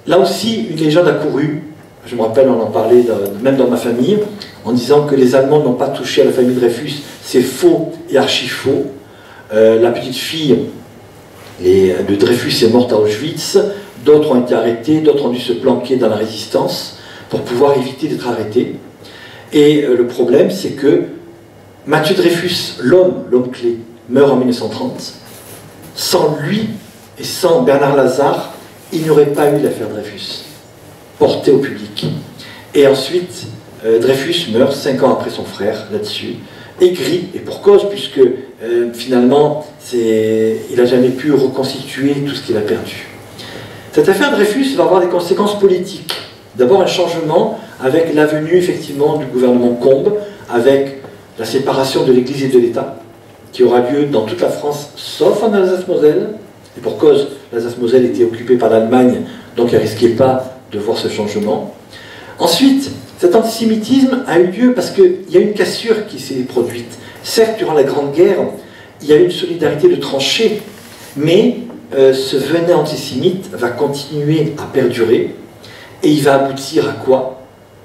Là aussi, une légende a couru. Je me rappelle, on en parlait même dans ma famille, en disant que les Allemands n'ont pas touché à la famille Dreyfus. C'est faux et archi faux. La petite fille de Dreyfus est morte à Auschwitz. D'autres ont été arrêtés, d'autres ont dû se planquer dans la résistance pour pouvoir éviter d'être arrêtés. Et le problème, c'est que Mathieu Dreyfus, l'homme clé, meurt en 1930. Sans lui et sans Bernard Lazare, il n'y aurait pas eu l'affaire Dreyfus, portée au public. Et ensuite, Dreyfus meurt 5 ans après son frère, là-dessus, aigri, et pour cause, puisque finalement, il n'a jamais pu reconstituer tout ce qu'il a perdu. Cette affaire Dreyfus va avoir des conséquences politiques. D'abord un changement avec la venue effectivement du gouvernement Combes, avec la séparation de l'Église et de l'État, qui aura lieu dans toute la France, sauf en Alsace-Moselle. Et pour cause, l'Alsace-Moselle était occupée par l'Allemagne, donc elle ne risquait pas de voir ce changement. Ensuite, cet antisémitisme a eu lieu parce qu'il y a une cassure qui s'est produite. Certes, durant la Grande Guerre, il y a eu une solidarité de tranchées, mais ce venin antisémite va continuer à perdurer, et il va aboutir à quoi?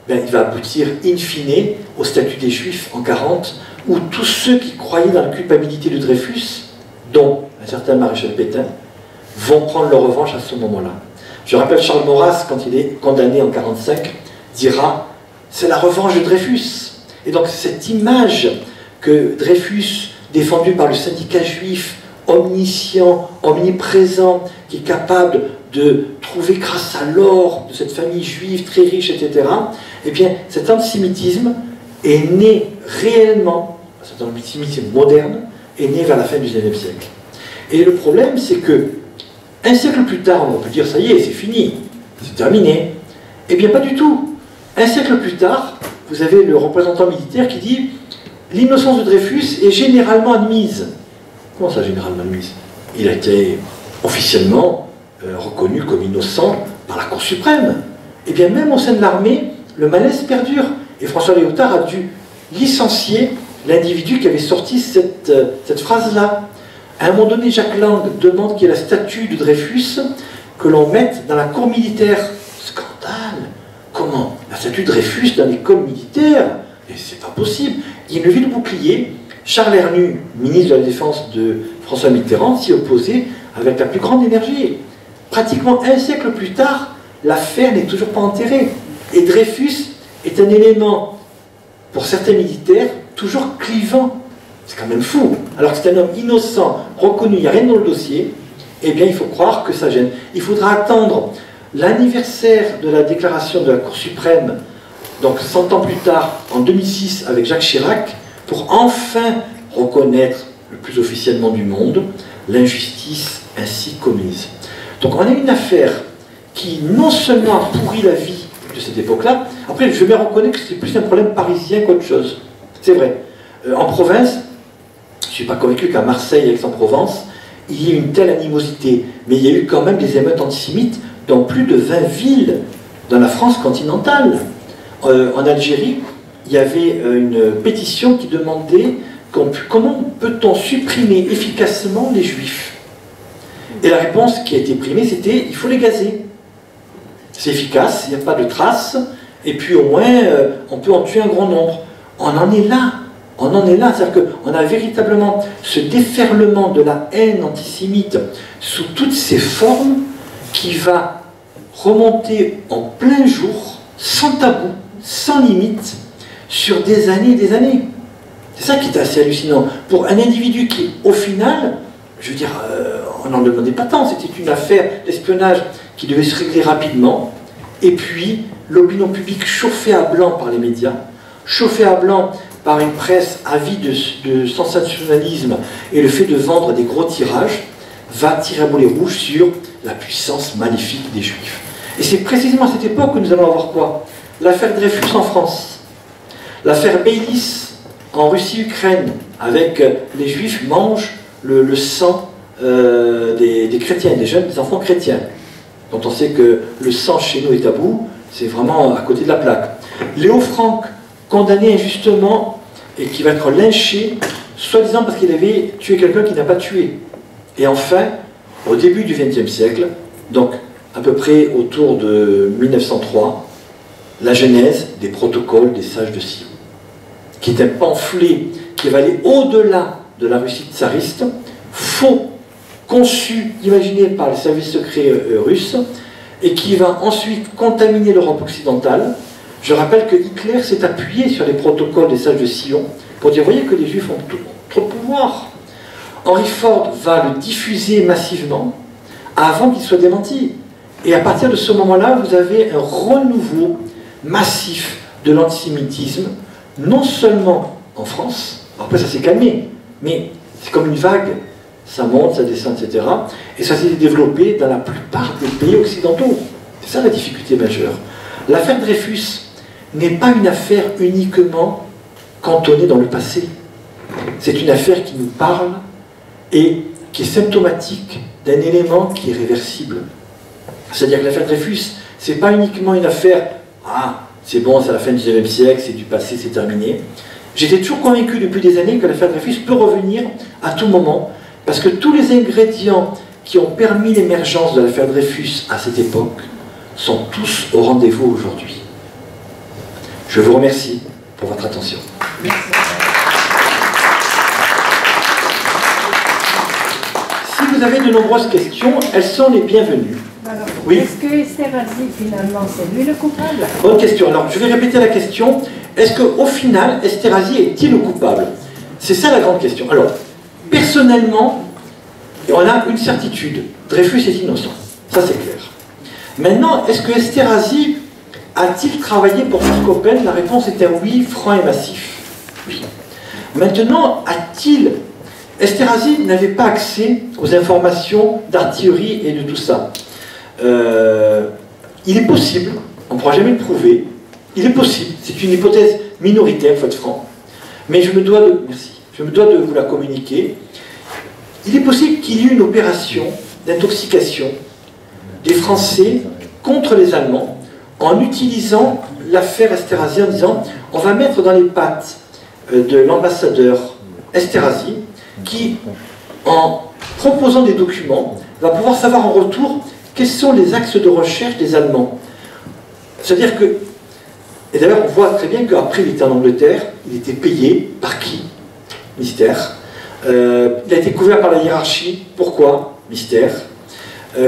Il va aboutir in fine au statut des Juifs en 1940, où tous ceux qui croyaient dans la culpabilité de Dreyfus, dont un certain maréchal Pétain, vont prendre leur revanche à ce moment-là. Je rappelle Charles Maurras, quand il est condamné en 1945, dira « c'est la revanche de Dreyfus ». Et donc cette image que Dreyfus, défendu par le syndicat juif, omniscient, omniprésent, qui est capable de trouver grâce à l'or de cette famille juive très riche, etc., eh bien cet antisémitisme est né réellement, cet antisémitisme moderne, est né vers la fin du XIXe siècle. Et le problème, c'est que un siècle plus tard, on peut dire, ça y est, c'est fini, c'est terminé. Eh bien, pas du tout. Un siècle plus tard, vous avez le représentant militaire qui dit « L'innocence de Dreyfus est généralement admise ». Comment ça, généralement admise? Il a été officiellement reconnu comme innocent par la Cour suprême. Eh bien, même au sein de l'armée, le malaise perdure. Et François Léotard a dû licencier l'individu qui avait sorti cette phrase-là. À un moment donné, Jacques Lang demande qu'il y ait la statue de Dreyfus que l'on mette dans la cour militaire. Scandale! Comment? La statue de Dreyfus dans l'école militaire? Et c'est pas possible. Il y a une levée de bouclier. Charles Hernu, ministre de la Défense de François Mitterrand, s'y opposait avec la plus grande énergie. Pratiquement un siècle plus tard, l'affaire n'est toujours pas enterrée. Et Dreyfus est un élément, pour certains militaires, toujours clivant. C'est quand même fou. Alors que c'est un homme innocent, reconnu, il n'y a rien dans le dossier, eh bien il faut croire que ça gêne. Il faudra attendre l'anniversaire de la déclaration de la Cour suprême, donc 100 ans plus tard, en 2006, avec Jacques Chirac, pour enfin reconnaître le plus officiellement du monde l'injustice ainsi commise. Donc on a une affaire qui non seulement a pourri la vie de cette époque-là, après je vais bien reconnaître que c'est plus un problème parisien qu'autre chose. C'est vrai. En province, je ne suis pas convaincu qu'à Marseille et Aix-en-Provence, il y ait une telle animosité. Mais il y a eu quand même des émeutes antisémites dans plus de 20 villes dans la France continentale. En Algérie, il y avait une pétition qui demandait comment peut-on supprimer efficacement les juifs. Et la réponse qui a été primée, c'était il faut les gazer. C'est efficace, il n'y a pas de traces, et puis au moins on peut en tuer un grand nombre. On en est là. On en est là, c'est-à-dire qu'on a véritablement ce déferlement de la haine antisémite sous toutes ses formes qui va remonter en plein jour, sans tabou, sans limite, sur des années et des années. C'est ça qui est assez hallucinant. Pour un individu qui, au final, je veux dire, on n'en demandait pas tant, c'était une affaire d'espionnage qui devait se régler rapidement, et puis l'opinion publique chauffée à blanc par les médias, chauffée à blanc par une presse avide de sensationnalisme et le fait de vendre des gros tirages, va tirer à boulet rouge sur la puissance maléfique des Juifs. Et c'est précisément à cette époque que nous allons avoir quoi? L'affaire Dreyfus en France, l'affaire Baylis en Russie-Ukraine, avec les Juifs mangent le sang des chrétiens, des enfants chrétiens, dont on sait que le sang chez nous est tabou, c'est vraiment à côté de la plaque. Léo Franck, condamné injustement et qui va être lynché, soi-disant parce qu'il avait tué quelqu'un qu'il n'a pas tué. Et enfin, au début du XXe siècle, donc à peu près autour de 1903, la genèse des protocoles des sages de Sion, qui est un pamphlet qui va aller au-delà de la Russie tsariste, faux, conçu, imaginé par les services secrets russes, et qui va ensuite contaminer l'Europe occidentale. Je rappelle que Hitler s'est appuyé sur les protocoles des sages de Sion pour dire, voyez que les Juifs ont trop de pouvoir. Henry Ford va le diffuser massivement avant qu'il soit démenti. Et à partir de ce moment-là, vous avez un renouveau massif de l'antisémitisme, non seulement en France, après ça s'est calmé, mais c'est comme une vague, ça monte, ça descend, etc. Et ça s'est développé dans la plupart des pays occidentaux. C'est ça la difficulté majeure. L'affaire Dreyfus n'est pas une affaire uniquement cantonnée dans le passé. C'est une affaire qui nous parle et qui est symptomatique d'un élément qui est réversible. C'est-à-dire que l'affaire Dreyfus, c'est pas uniquement une affaire « Ah, c'est bon, c'est la fin du XIXe siècle, c'est du passé, c'est terminé ». J'étais toujours convaincu depuis des années que l'affaire Dreyfus peut revenir à tout moment, parce que tous les ingrédients qui ont permis l'émergence de l'affaire Dreyfus à cette époque sont tous au rendez-vous aujourd'hui. Je vous remercie pour votre attention. Si vous avez de nombreuses questions, elles sont les bienvenues. Alors, oui. Est-ce que Esterhazy, finalement, c'est lui le coupable? Bonne question. Alors, je vais répéter la question. Est-ce qu'au final, Esterhazy est-il le coupable? C'est ça la grande question. Alors, personnellement, on a une certitude. Dreyfus est innocent. Ça, c'est clair. Maintenant, est-ce que Esterhazy a-t-il travaillé pour Coppen? La réponse est un oui, franc et massif. Oui. Maintenant, Esterhazy n'avait pas accès aux informations d'artillerie et de tout ça. Il est possible on ne pourra jamais le prouver. Il est possible, c'est une hypothèse minoritaire, il faut être franc, mais je me dois de vous la communiquer. Il est possible qu'il y ait eu une opération d'intoxication des Français contre les Allemands en utilisant l'affaire Esterhazy en disant on va mettre dans les pattes de l'ambassadeur Esterhazy qui, en proposant des documents, va pouvoir savoir en retour quels sont les axes de recherche des Allemands. C'est-à-dire que, et d'ailleurs on voit très bien qu'après il était en Angleterre, il était payé par qui? Mystère. Il a été couvert par la hiérarchie. Pourquoi? Mystère.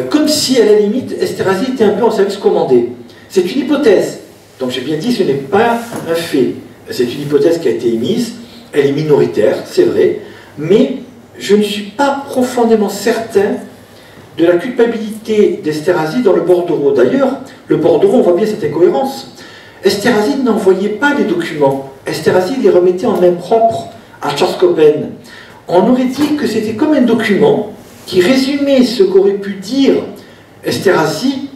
Comme si, à la limite, Esterhazy était un peu en service commandé. C'est une hypothèse. Donc j'ai bien dit, ce n'est pas un fait. C'est une hypothèse qui a été émise. Elle est minoritaire, c'est vrai. Mais je ne suis pas profondément certain de la culpabilité d'Esterhazy dans le bordereau. D'ailleurs, le bordereau, on voit bien cette incohérence. Esterhazy n'envoyait pas les documents. Esterhazy les remettait en main propre à Schwarzkoppen. On aurait dit que c'était comme un document qui résumait ce qu'aurait pu dire Esterhazy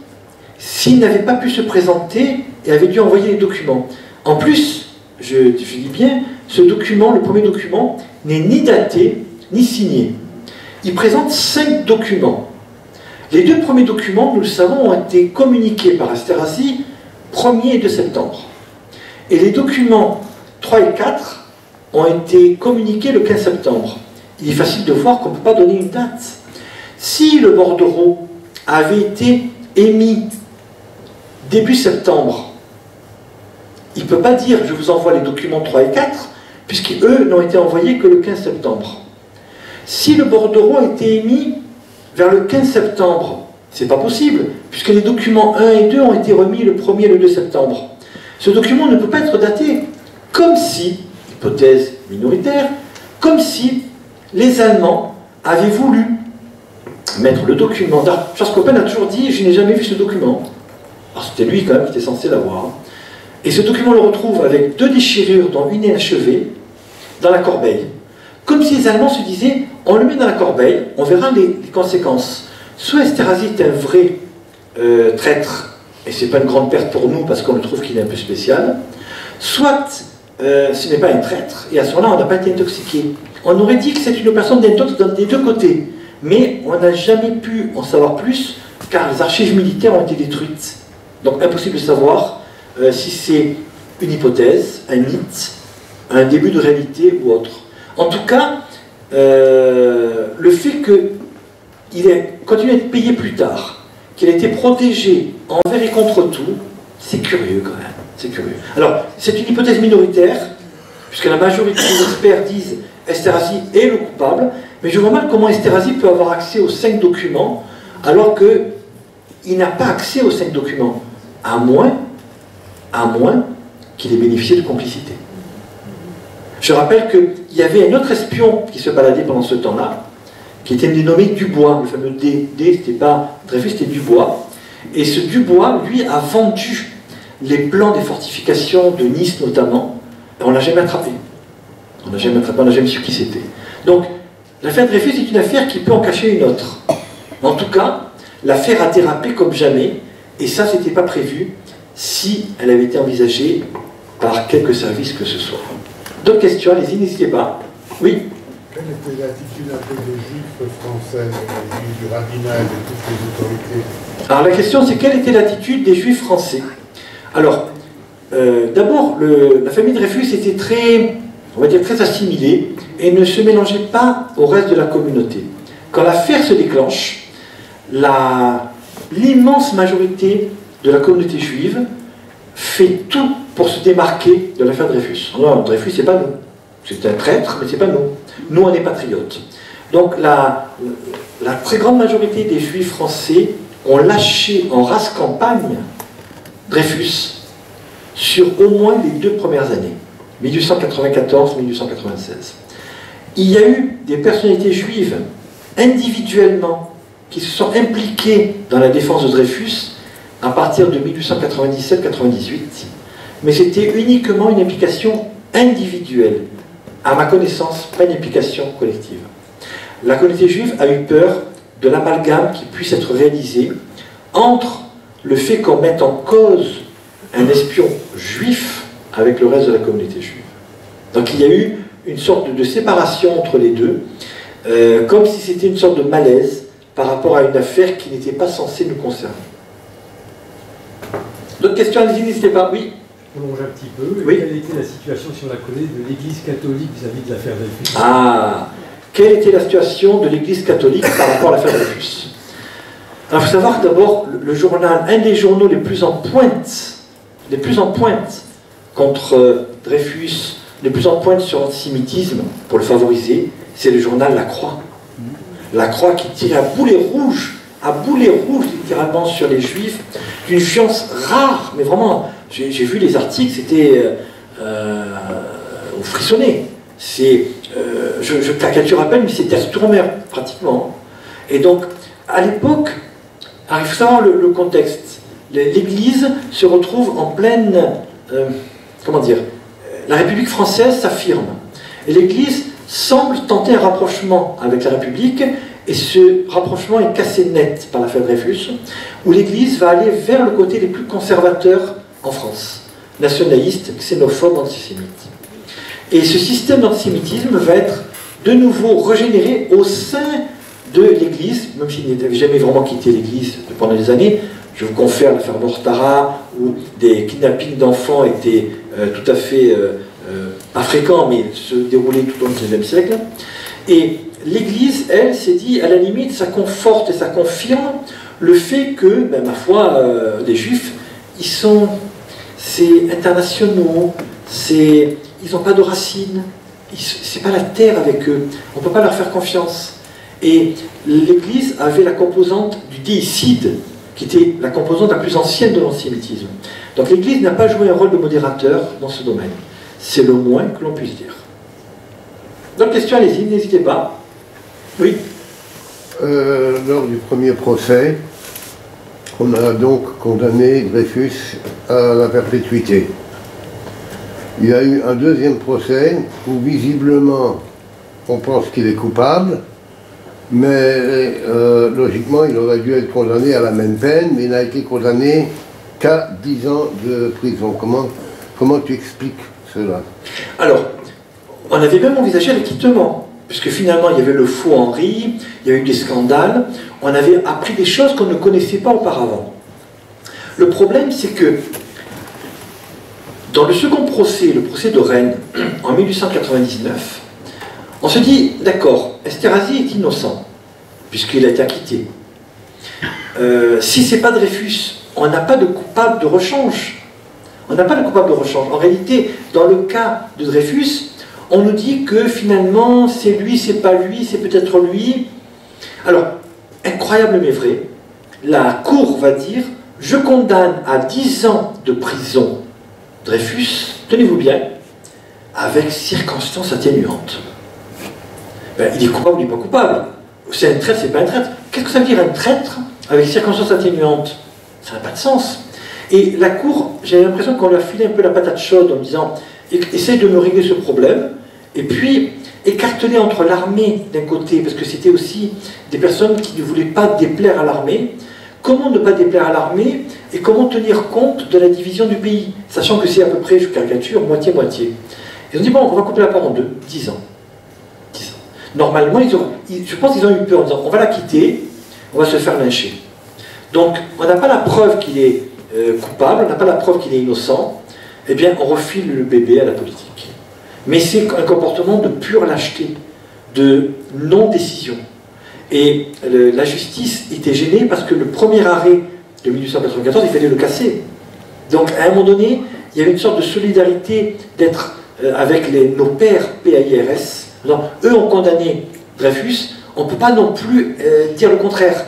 s'il n'avait pas pu se présenter et avait dû envoyer les documents. En plus, je dis bien, ce document, le premier document, n'est ni daté, ni signé. Il présente 5 documents. Les 2 premiers documents, nous le savons, ont été communiqués par Esterhazy 1er et 2 septembre. Et les documents 3 et 4 ont été communiqués le 15 septembre. Il est facile de voir qu'on ne peut pas donner une date. Si le bordereau avait été émis début septembre, il ne peut pas dire « je vous envoie les documents 3 et 4 » puisqu'eux n'ont été envoyés que le 15 septembre. Si le bordereau a été émis vers le 15 septembre, c'est pas possible, puisque les documents 1 et 2 ont été remis le 1er et le 2 septembre. Ce document ne peut pas être daté, comme si, hypothèse minoritaire, comme si les Allemands avaient voulu mettre le document. Schwarzkoppen a toujours dit « je n'ai jamais vu ce document ». Alors c'était lui quand même qui était censé l'avoir. Et ce document le retrouve avec 2 déchirures, dont une est achevée, dans la corbeille. Comme si les Allemands se disaient « on le met dans la corbeille, on verra les conséquences ». Soit Esterhazy est un vrai traître, et c'est pas une grande perte pour nous parce qu'on le trouve qu'il est un peu spécial, soit ce n'est pas un traître, et à ce moment-là on n'a pas été intoxiqué. On aurait dit que c'est une personne d'intox des 2 côtés, mais on n'a jamais pu en savoir plus car les archives militaires ont été détruites. Donc impossible de savoir si c'est une hypothèse, un mythe, un début de réalité ou autre. En tout cas, le fait qu'il ait continué à être payé plus tard, qu'il a été protégé envers et contre tout, c'est curieux quand même. C'est curieux. Alors, c'est une hypothèse minoritaire, puisque la majorité des experts disent Esterhazy est le coupable, mais je vois mal comment Esterhazy peut avoir accès aux 5 documents, alors qu'il n'a pas accès aux 5 documents, à moins qu'il ait bénéficié de complicité. Je rappelle qu'il y avait un autre espion qui se baladait pendant ce temps-là, qui était dénommé Dubois, le fameux D, c'était pas Dreyfus, c'était Dubois. Et ce Dubois, lui, a vendu les plans des fortifications de Nice notamment, et on ne l'a jamais attrapé. On n'a jamais su qui c'était. Donc, l'affaire Dreyfus est une affaire qui peut en cacher une autre. En tout cas, l'affaire a dérapé comme jamais, et ça, c'était pas prévu si elle avait été envisagée par quelque service que ce soit. D'autres questions, allez-y, n'hésitez pas. Oui. Quelle était l'attitude un peu des juifs français, des juifs du rabbinat et de toutes les autorités? Alors la question c'est quelle était l'attitude des juifs français? Alors, d'abord, la famille Dreyfus était très, on va dire, très assimilée et ne se mélangeait pas au reste de la communauté. Quand l'affaire se déclenche, l'immense majorité de la communauté juive fait tout pour se démarquer de l'affaire Dreyfus. Non, Dreyfus, c'est pas nous. C'est un traître, mais c'est pas nous. Nous, on est patriotes. Donc, la très grande majorité des juifs français ont lâché en race campagne Dreyfus sur au moins les 2 premières années, 1894-1896. Il y a eu des personnalités juives, individuellement, qui se sont impliquées dans la défense de Dreyfus à partir de 1897-98, mais c'était uniquement une implication individuelle. À ma connaissance, pas une implication collective. La communauté juive a eu peur de l'amalgame qui puisse être réalisé entre le fait qu'on mette en cause un espion juif avec le reste de la communauté juive. Donc il y a eu une sorte de séparation entre les deux, comme si c'était une sorte de malaise par rapport à une affaire qui n'était pas censée nous concerner. D'autres questions, allez-y, n'hésitez pas. Oui. Prolonge un petit peu. Oui. Quelle était la situation, si on la connaît, de l'Église catholique vis-à-vis de l'affaire Dreyfus? Ah, quelle était la situation de l'Église catholique par rapport à l'affaire Dreyfus? Alors, il faut savoir que d'abord, le journal, un des journaux les plus en pointe contre Dreyfus, les plus en pointe sur l'antisémitisme, pour le favoriser, c'est le journal La Croix. La Croix qui tirait à boulet rouge littéralement sur les Juifs, d'une violence rare, mais vraiment, j'ai vu les articles, c'était au frissonné. Je caricature à peine, mais c'était Sturmer, pratiquement. Et donc, à l'époque, il faut savoir le contexte. L'Église se retrouve en pleine... comment dire, la République française s'affirme. Et l'Église semble tenter un rapprochement avec la République, et ce rapprochement est cassé net par l'affaire Dreyfus, où l'Église va aller vers le côté les plus conservateurs en France, nationaliste, xénophobe, antisémite. Et ce système d'antisémitisme va être de nouveau régénéré au sein de l'Église, même s'il n'avait jamais vraiment quitté l'Église pendant des années. Je vous confère l'affaire Mortara, où des kidnappings d'enfants étaient tout à fait pas fréquents, mais se déroulaient tout au long du XIXe siècle. Et l'Église, elle, s'est dit, à la limite, ça conforte et ça confirme le fait que, ben, ma foi, les Juifs, c'est internationaux, ils n'ont pas de racines, c'est pas la terre avec eux, on ne peut pas leur faire confiance. Et l'Église avait la composante du déicide, qui était la composante la plus ancienne de l'antisémitisme. Donc l'Église n'a pas joué un rôle de modérateur dans ce domaine. C'est le moins que l'on puisse dire. D'autres questions, allez-y, n'hésitez pas. Oui. Lors du premier procès, on a donc condamné Dreyfus à la perpétuité. Il y a eu un deuxième procès où visiblement on pense qu'il est coupable, mais logiquement il aurait dû être condamné à la même peine, mais il n'a été condamné qu'à 10 ans de prison. Comment tu expliques cela? Alors, on avait même envisagé l'acquittement, puisque finalement il y avait le faux Henri, il y a eu des scandales, on avait appris des choses qu'on ne connaissait pas auparavant. Le problème, c'est que dans le second procès, le procès de Rennes, en 1899, on se dit, d'accord, Esterhazy est innocent, puisqu'il a été acquitté. Si ce n'est pas Dreyfus, on n'a pas de coupable de rechange. On n'a pas de coupable de rechange. En réalité, dans le cas de Dreyfus, on nous dit que finalement, c'est lui, c'est pas lui, c'est peut-être lui. Alors, incroyable mais vrai, la Cour va dire, je condamne à 10 ans de prison Dreyfus, tenez-vous bien, avec circonstances atténuantes. Ben, il est coupable ou il n'est pas coupable. C'est un traître, c'est pas un traître. Qu'est-ce que ça veut dire un traître avec circonstances atténuantes? Ça n'a pas de sens. Et la Cour, j'ai l'impression qu'on lui a filé un peu la patate chaude en disant essaye de me régler ce problème, et puis écarteler entre l'armée d'un côté, parce que c'était aussi des personnes qui ne voulaient pas déplaire à l'armée. Comment ne pas déplaire à l'armée et comment tenir compte de la division du pays, sachant que c'est à peu près, je caricature, moitié-moitié. Ils ont dit, bon, on va couper la part en deux, 10 ans. 10 ans. Normalement, je pense qu'ils ont eu peur en disant, on va la quitter, on va se faire lyncher. Donc, on n'a pas la preuve qu'il est coupable, on n'a pas la preuve qu'il est innocent, eh bien, on refile le bébé à la politique. Mais c'est un comportement de pure lâcheté, de non-décision. Et la justice était gênée parce que le premier arrêt de 1894, il fallait le casser. Donc, à un moment donné, il y avait une sorte de solidarité d'être avec nos pères PAIRS. Donc, eux ont condamné Dreyfus, on ne peut pas non plus dire le contraire.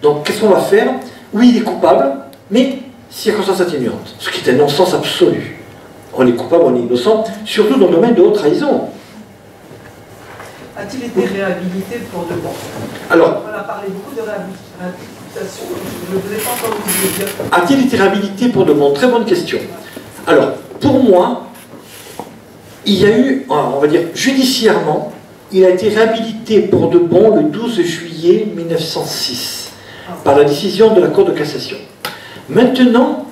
Donc, qu'est-ce qu'on va faire? Oui, il est coupable, mais circonstances atténuantes. Ce qui est un non-sens absolu. On est coupable, on est innocent, surtout dans le domaine de haute trahison. A-t-il été réhabilité pour de bon? Alors, on a parlé beaucoup de réhabilitation, je ne vous ai pas entendu le dire. A-t-il été réhabilité pour de bon? Très bonne question. Alors, pour moi, il y a eu, on va dire, judiciairement, il a été réhabilité pour de bon le 12 juillet 1906, par la décision de la Cour de cassation. Maintenant,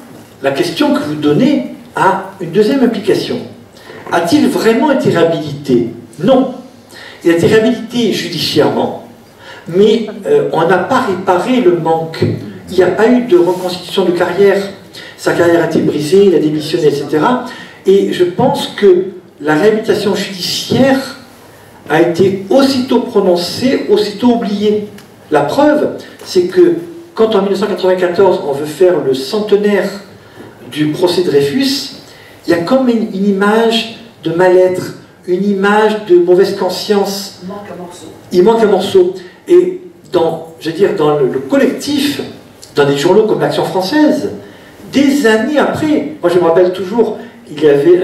la question que vous donnez a une deuxième implication. A-t-il vraiment été réhabilité? Non. Il a été réhabilité judiciairement, mais on n'a pas réparé le manque. Il n'y a pas eu de reconstitution de carrière. Sa carrière a été brisée, il a démissionné, etc. Et je pense que la réhabilitation judiciaire a été aussitôt prononcée, aussitôt oubliée. La preuve, c'est que quand en 1994 on veut faire le centenaire du procès Dreyfus, il y a comme une image de mal-être, une image de mauvaise conscience. Il manque un morceau. Il manque un morceau. Et dans le collectif, dans des journaux comme l'Action française, des années après, moi je me rappelle toujours, il y avait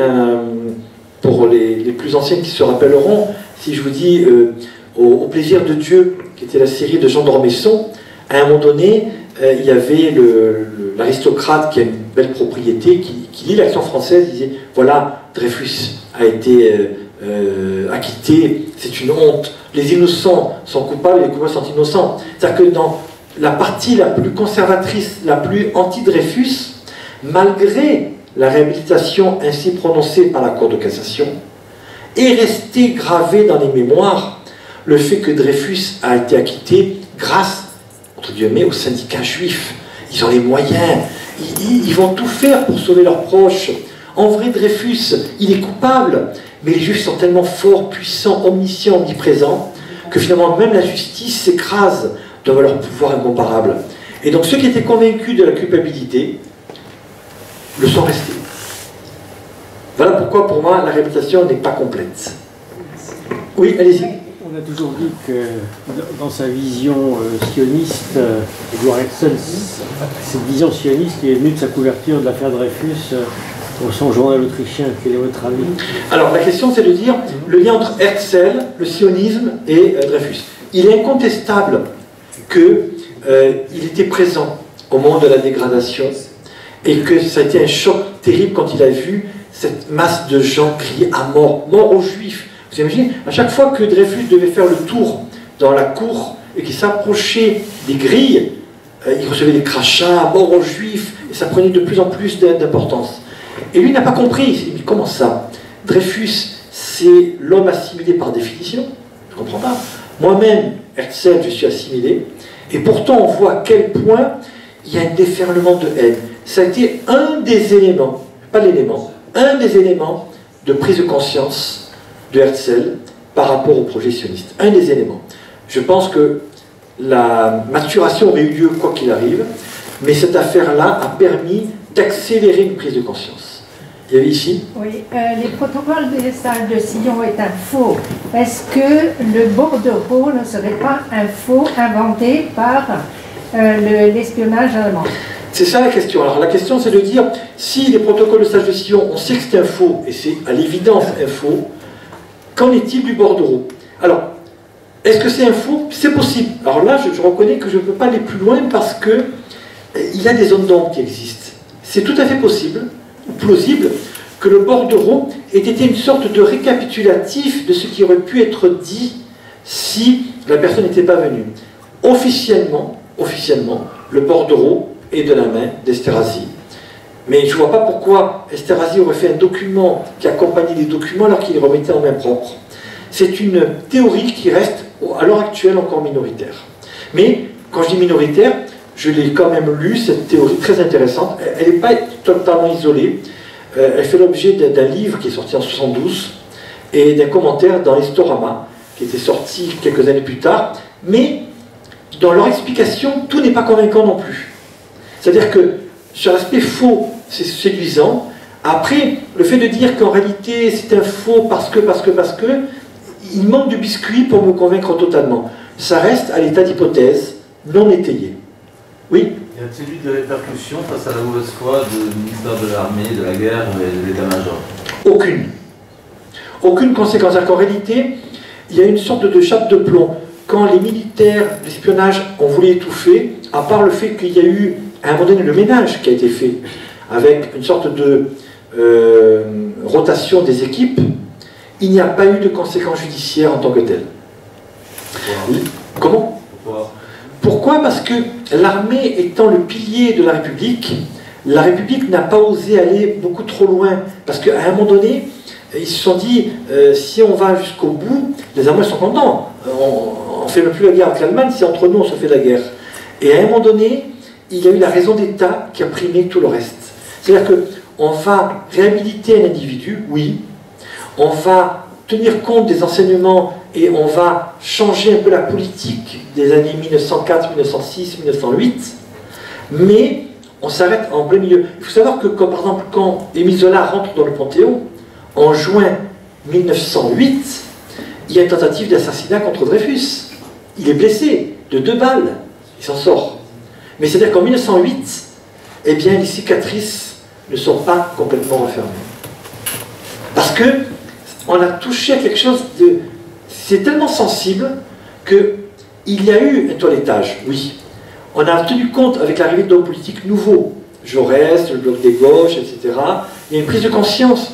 pour les plus anciens qui se rappelleront, si je vous dis au plaisir de Dieu, qui était la série de Jean d'Ormesson, à un moment donné, il y avait l'aristocrate qui a une belle propriété, qui lit l'Action française, il disait, voilà, Dreyfus a été acquitté, c'est une honte, les innocents sont coupables et les coupables sont innocents. C'est-à-dire que dans la partie la plus conservatrice, la plus anti-Dreyfus, malgré la réhabilitation ainsi prononcée par la Cour de cassation, est resté gravé dans les mémoires le fait que Dreyfus a été acquitté grâce, entre guillemets, aux syndicats juifs. Ils ont les moyens, ils vont tout faire pour sauver leurs proches. En vrai, Dreyfus, il est coupable, mais les juifs sont tellement forts, puissants, omniscients, omniprésents, que finalement même la justice s'écrase devant leur pouvoir incomparable. Et donc ceux qui étaient convaincus de la culpabilité le sont restés. Voilà pourquoi pour moi la réhabilitation n'est pas complète. Oui, allez-y. On a toujours dit que dans sa vision sioniste, Edouard Herzl, cette vision sioniste qui est venue de sa couverture de l'affaire Dreyfus pour son journal autrichien. Quel est votre avis? Alors la question c'est de dire le lien entre Herzl, le sionisme et Dreyfus. Il est incontestable qu'il était présent au moment de la dégradation et que ça a été un choc terrible quand il a vu cette masse de gens crier à mort, mort aux Juifs. Vous imaginez, à chaque fois que Dreyfus devait faire le tour dans la cour et qu'il s'approchait des grilles, il recevait des crachats, mort aux Juifs, et ça prenait de plus en plus d'importance. Et lui n'a pas compris, il s'est dit, mais comment ça? Dreyfus, c'est l'homme assimilé par définition? Je ne comprends pas. Moi-même, Herzl, je suis assimilé, et pourtant on voit à quel point il y a un déferlement de haine. Ça a été un des éléments, pas l'élément, un des éléments de prise de conscience de Herzl par rapport au projet sioniste. Un des éléments. Je pense que la maturation aurait eu lieu quoi qu'il arrive, mais cette affaire-là a permis d'accélérer une prise de conscience. Il y avait ici? Oui, les protocoles des salles de Sion est un faux. Est-ce que le bordereau ne serait pas un faux inventé par l'espionnage allemand? C'est ça la question. Alors la question c'est de dire, si les protocoles de salles de Sion, on sait que c'est un faux, et c'est à l'évidence un faux, qu'en est-il du bordereau? Alors, est-ce que c'est un faux? C'est possible. Alors là, je reconnais que je ne peux pas aller plus loin parce que il y a des zones d'ombre qui existent. C'est tout à fait possible, ou plausible, que le bordereau ait été une sorte de récapitulatif de ce qui aurait pu être dit si la personne n'était pas venue. Officiellement, le bordereau est de la main d'Esterhazy. Mais je ne vois pas pourquoi Esterhazy aurait fait un document qui accompagnait les documents alors qu'il les remettait en main propre. C'est une théorie qui reste à l'heure actuelle encore minoritaire. Mais quand je dis minoritaire, je l'ai quand même lu, cette théorie très intéressante. Elle n'est pas totalement isolée. Elle fait l'objet d'un livre qui est sorti en 1972 et d'un commentaire dans l'Historama qui était sorti quelques années plus tard. Mais dans leur explication, tout n'est pas convaincant non plus. C'est-à-dire que sur l'aspect faux, c'est séduisant. Après, le fait de dire qu'en réalité c'est un faux parce que, il manque de biscuit pour me convaincre totalement. Ça reste à l'état d'hypothèse non étayée. Oui? Y a-t-il eu des répercussions face à la mauvaise foi du ministère de l'Armée, de la Guerre et de l'État-major? Aucune. Aucune conséquence. En réalité, il y a une sorte de chape de plomb. Quand les militaires, l'espionnage, ont voulu étouffer, à part le fait qu'il y a eu, à un moment donné, le ménage qui a été fait, avec une sorte de rotation des équipes, il n'y a pas eu de conséquences judiciaires en tant que telles. Comment? Pourquoi? Parce que l'armée étant le pilier de la République, la République n'a pas osé aller beaucoup trop loin, parce qu'à un moment donné, ils se sont dit, si on va jusqu'au bout, les Allemands sont contents, on ne fait même plus la guerre avec l'Allemagne, c'est entre nous on se fait la guerre. Et à un moment donné, il y a eu la raison d'État qui a primé tout le reste. C'est-à-dire qu'on va réhabiliter un individu, oui, on va tenir compte des enseignements et on va changer un peu la politique des années 1904, 1906, 1908, mais on s'arrête en plein milieu. Il faut savoir que, par exemple, quand Émile Zola rentre dans le Panthéon, en juin 1908, il y a une tentative d'assassinat contre Dreyfus. Il est blessé de 2 balles, il s'en sort. Mais c'est-à-dire qu'en 1908, eh bien, les cicatrices ne sont pas complètement refermées. Parce que on a touché à quelque chose de... C'est tellement sensible qu'il y a eu un toilettage, oui. On a tenu compte, avec l'arrivée d'hommes politiques nouveaux, Jaurès, le bloc des gauches, etc., il y a une prise de conscience